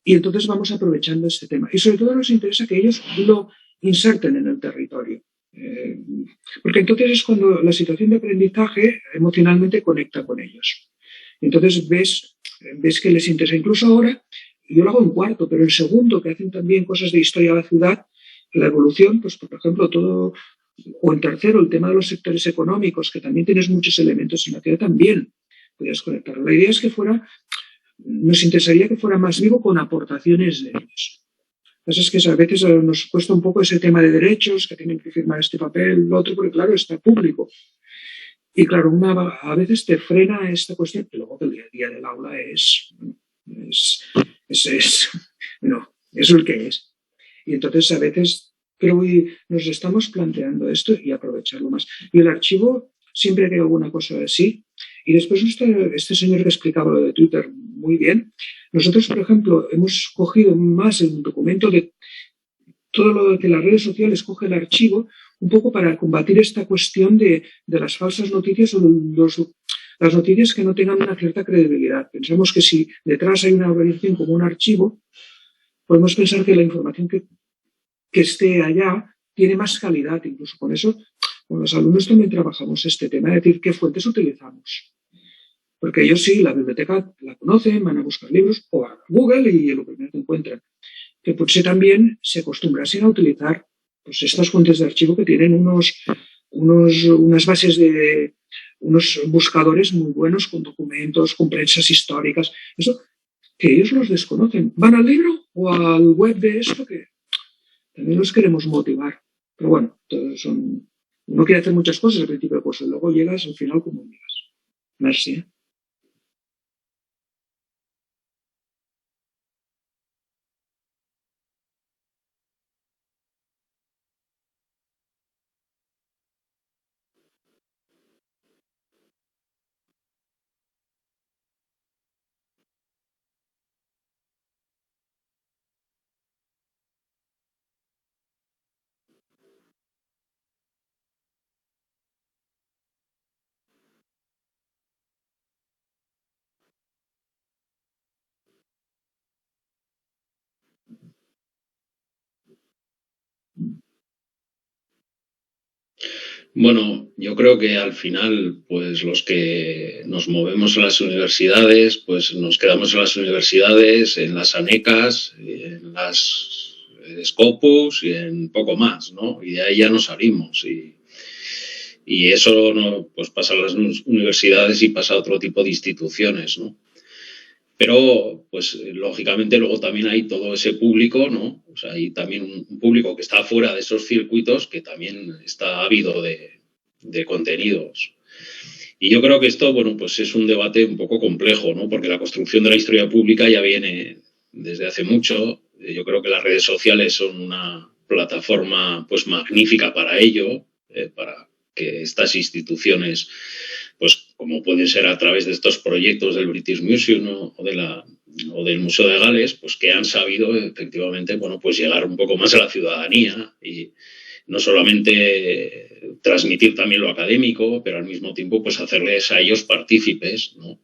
S4: Y entonces vamos aprovechando este tema. Y sobre todo nos interesa que ellos lo inserten en el territorio. Porque entonces es cuando la situación de aprendizaje emocionalmente conecta con ellos. Entonces ves que les interesa. Incluso ahora, yo lo hago en cuarto, pero en segundo, que hacen también cosas de historia de la ciudad, la evolución, pues por ejemplo, todo, o en tercero, el tema de los sectores económicos, que también tienes muchos elementos en la ciudad, también podrías conectarlo. La idea es que nos interesaría que fuera más vivo con aportaciones de ellos. Lo que pasa es que a veces nos cuesta un poco ese tema de derechos, que tienen que firmar este papel, lo otro, porque claro, está público. Y claro, a veces te frena esta cuestión, y luego que el día a día del aula es el que es. Y entonces a veces, pero nos estamos planteando esto y aprovecharlo más. Y el archivo, siempre que hay alguna cosa así, y después este señor que explicaba lo de Twitter muy bien, nosotros, por ejemplo, hemos cogido más el documento de todo lo que las redes sociales coge el archivo, un poco para combatir esta cuestión de las falsas noticias o las noticias que no tengan una cierta credibilidad. Pensamos que si detrás hay una organización como un archivo, podemos pensar que la información que esté allá tiene más calidad. Incluso con eso, con los alumnos también trabajamos este tema, de decir qué fuentes utilizamos. Porque ellos sí, la biblioteca la conocen, van a buscar libros o a Google y lo primero que encuentran. Que potser también se acostumbrasen a utilizar pues, estas fuentes de archivo que tienen unas bases de unos buscadores muy buenos con documentos, con prensas históricas. Eso que ellos los desconocen. Van al libro o al web de esto que también los queremos motivar. Pero bueno, todos uno quiere hacer muchas cosas al principio del curso y luego llegas al final como llegas. Merci.
S3: Bueno, yo creo que al final, pues los que nos movemos a las universidades, pues nos quedamos en las universidades, en las ANECAS, en las Scopus y en poco más, ¿no? Y de ahí ya no salimos. Y eso no, pues pasa a las universidades y pasa a otro tipo de instituciones, ¿no? Pero, pues, lógicamente, luego también hay todo ese público, ¿no? O sea, hay también un público que está fuera de esos circuitos que también está ávido de contenidos. Y yo creo que esto, bueno, pues es un debate un poco complejo, ¿no? Porque la construcción de la historia pública ya viene desde hace mucho. Yo creo que las redes sociales son una plataforma, pues, magnífica para ello, para que estas instituciones, pues como pueden ser a través de estos proyectos del British Museum o del Museo de Gales, pues que han sabido efectivamente, bueno, pues llegar un poco más a la ciudadanía y no solamente transmitir también lo académico, pero al mismo tiempo pues hacerles a ellos partícipes, ¿no?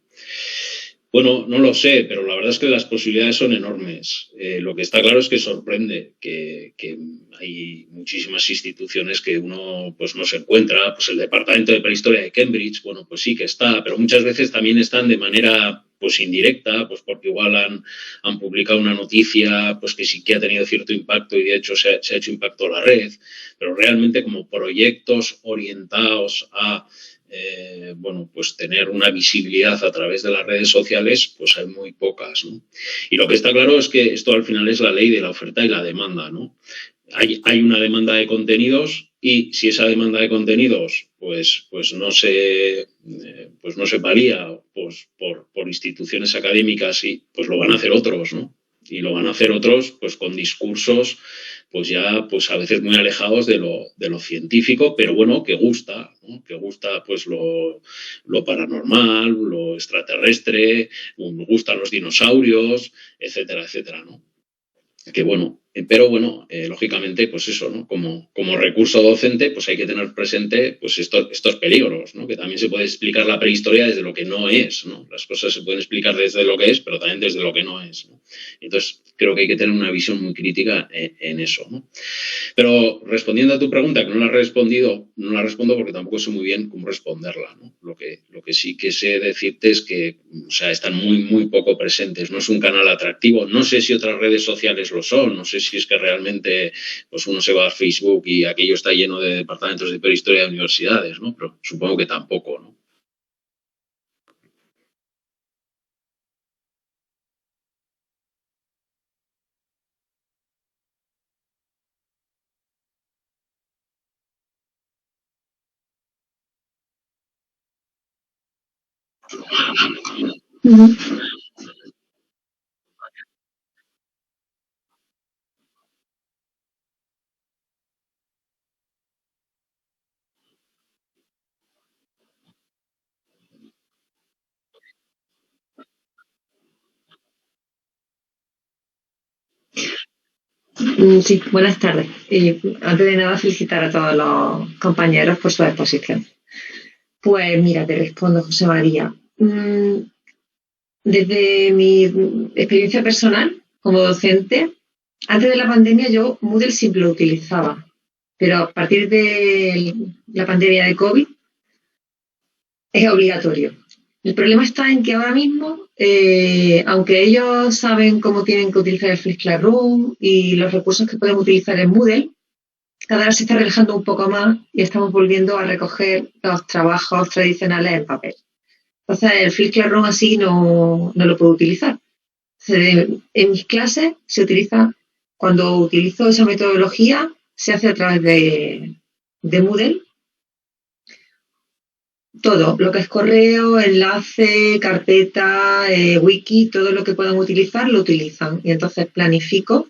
S3: Bueno, no lo sé, pero la verdad es que las posibilidades son enormes. Lo que está claro es que sorprende que hay muchísimas instituciones que uno pues no se encuentra. Pues el Departamento de Prehistoria de Cambridge, bueno, pues sí que está, pero muchas veces también están de manera pues indirecta, pues porque igual han publicado una noticia pues que sí que ha tenido cierto impacto y de hecho se ha hecho impacto a la red, pero realmente como proyectos orientados a bueno, pues tener una visibilidad a través de las redes sociales, pues hay muy pocas, ¿no? Y lo que está claro es que esto al final es la ley de la oferta y la demanda, ¿no? Hay una demanda de contenidos y si esa demanda de contenidos pues no se valía pues por instituciones académicas y pues lo van a hacer otros, ¿no? Y lo van a hacer otros pues con discursos pues ya pues a veces muy alejados de lo científico, pero bueno, que gusta, ¿no? Que gusta pues lo paranormal, lo extraterrestre, gustan los dinosaurios, etcétera, etcétera, ¿no? Que bueno, pero bueno, lógicamente, pues eso, ¿no? Como recurso docente, pues hay que tener presente pues estos peligros, ¿no? Que también se puede explicar la prehistoria desde lo que no es, ¿no? Las cosas se pueden explicar desde lo que es, pero también desde lo que no es, ¿no? Entonces, creo que hay que tener una visión muy crítica en eso, ¿no? Pero respondiendo a tu pregunta, que no la respondo porque tampoco sé muy bien cómo responderla, ¿no? Lo que sí que sé decirte es que, o sea, están muy, muy poco presentes. No es un canal atractivo. No sé si otras redes sociales lo son. No sé si es que realmente, pues uno se va a Facebook y aquello está lleno de departamentos de prehistoria de universidades, ¿no? Pero supongo que tampoco, ¿no?
S2: Sí, buenas tardes. Y antes de nada, felicitar a todos los compañeros por su exposición. Pues mira, te respondo, José María. Desde mi experiencia personal como docente, antes de la pandemia yo Moodle siempre lo utilizaba. pero a partir de la pandemia de COVID es obligatorio. El problema está en que ahora mismo, aunque ellos saben cómo tienen que utilizar el Flip Classroom y los recursos que pueden utilizar en Moodle, cada vez se está relajando un poco más y estamos volviendo a recoger los trabajos tradicionales en papel. Entonces, el Flip Classroom así no lo puedo utilizar. En mis clases se utiliza, cuando utilizo esa metodología, se hace a través de Moodle. Todo, lo que es correo, enlace, carpeta, wiki, todo lo que puedan utilizar, lo utilizan. Y entonces planifico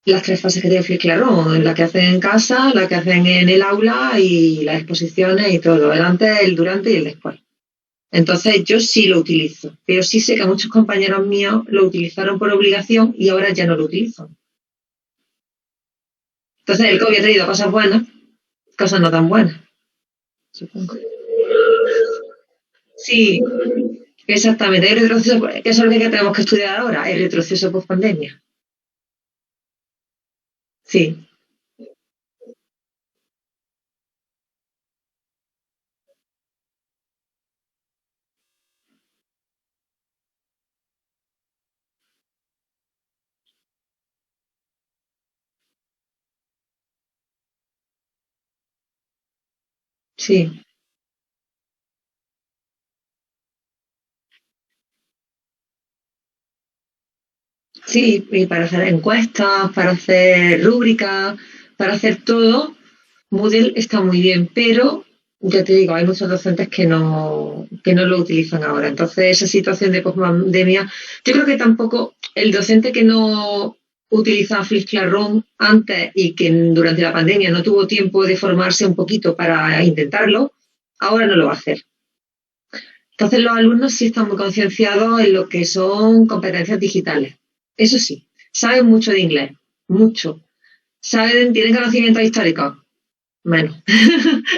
S2: las tres fases que tiene Flip Classroom, la que hacen en casa, la que hacen en el aula y las exposiciones y todo, el antes, el durante y el después. Entonces yo sí lo utilizo, pero sí sé que muchos compañeros míos lo utilizaron por obligación y ahora ya no lo utilizan. Entonces el COVID ha traído cosas buenas, cosas no tan buenas, supongo. Sí, exactamente. El retroceso, que eso es lo que tenemos que estudiar ahora, el retroceso post pandemia. Sí, sí, sí. Y para hacer encuestas, para hacer rúbricas, para hacer todo, Moodle está muy bien, pero ya te digo, hay muchos docentes que no lo utilizan ahora. Entonces, esa situación de pospandemia, yo creo que tampoco el docente que no utiliza Flip Classroom antes y que durante la pandemia no tuvo tiempo de formarse un poquito para intentarlo, ahora no lo va a hacer. Entonces, los alumnos sí están muy concienciados en lo que son competencias digitales. Eso sí, saben mucho de inglés, mucho. Tienen conocimientos históricos, menos.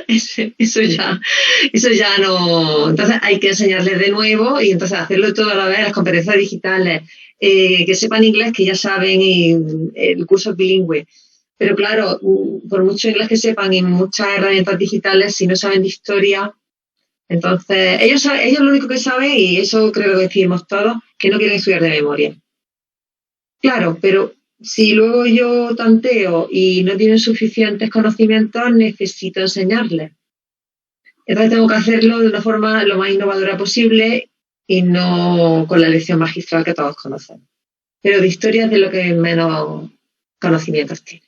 S2: Eso ya no. Entonces hay que enseñarles de nuevo y entonces hacerlo todo a la vez, las competencias digitales, que sepan inglés, que ya saben, y el curso es bilingüe. Pero claro, por mucho inglés que sepan y muchas herramientas digitales, si no saben de historia, entonces ellos lo único que saben, y eso creo que decimos todos, que no quieren estudiar de memoria. Claro, pero si luego yo tanteo y no tienen suficientes conocimientos, necesito enseñarles. Entonces tengo que hacerlo de una forma lo más innovadora posible y no con la lección magistral que todos conocemos. Pero de historia es de lo que menos conocimientos tiene.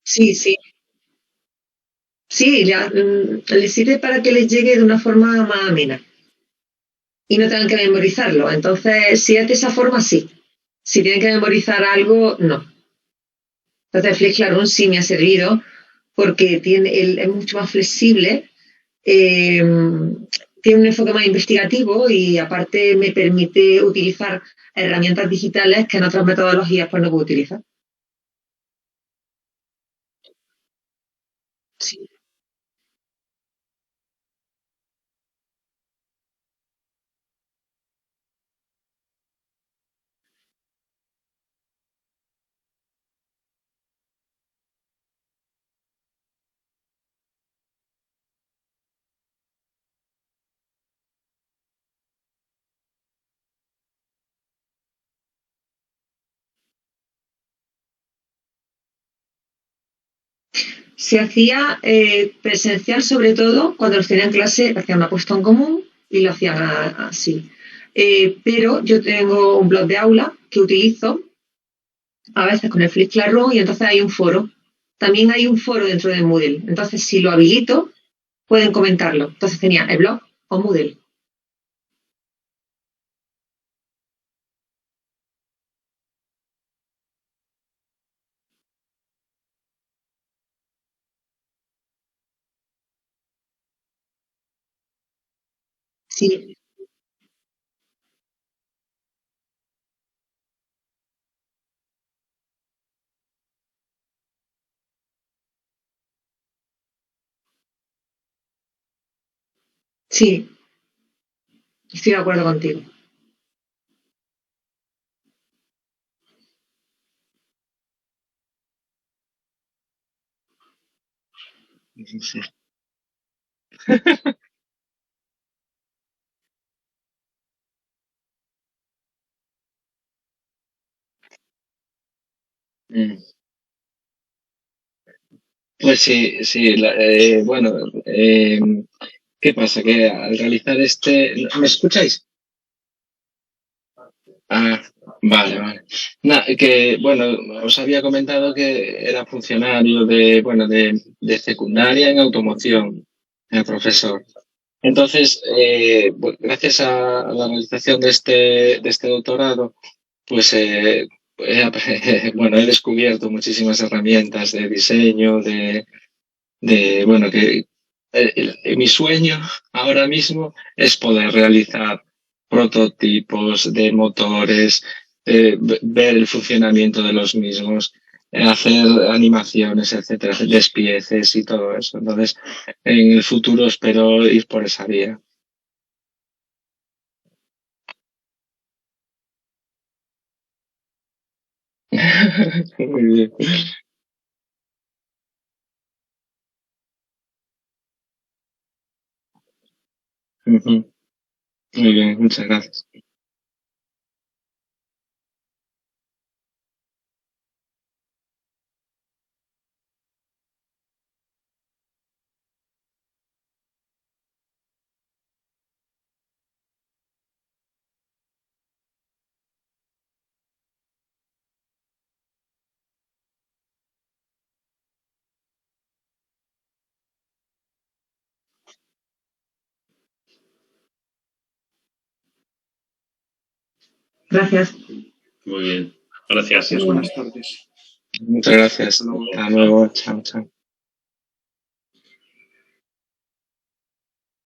S2: Sí, sí. Sí, ya, les sirve para que les llegue de una forma más amena y no tengan que memorizarlo. Entonces, si es de esa forma, sí. Si tienen que memorizar algo, no. Entonces, Flexlarun sí me ha servido porque es mucho más flexible, eh, tiene un enfoque más investigativo y aparte me permite utilizar herramientas digitales que en otras metodologías pues no puedo utilizar. Sí, se hacía presencial sobre todo cuando los tenían en clase, hacían una puesta en común y lo hacían así. Pero yo tengo un blog de aula que utilizo a veces con el Flip Classroom y entonces hay un foro. También hay un foro dentro de Moodle. Entonces, si lo habilito, pueden comentarlo. Entonces tenía el blog o Moodle. Sí, Sí, estoy de acuerdo contigo.
S1: Sí. Mm. Pues sí, sí. Bueno, ¿qué pasa? Que al realizar ¿me escucháis? Ah, vale, vale. Que, bueno, os había comentado que era funcionario de secundaria en automoción, el profesor. Entonces, gracias a la realización de este doctorado, pues, bueno, he descubierto muchísimas herramientas de diseño, bueno, mi sueño ahora mismo es poder realizar prototipos de motores, ver el funcionamiento de los mismos, hacer animaciones, etcétera, hacer despieces y todo eso. Entonces, en el futuro espero ir por esa vía. Muy bien. Ujú. Muy bien, muchas gracias.
S2: Gracias.
S3: Muy bien. Gracias.
S4: Gracias, buenas tardes.
S1: Muchas gracias.
S4: Hasta luego.
S1: Hasta luego. Chao, chao.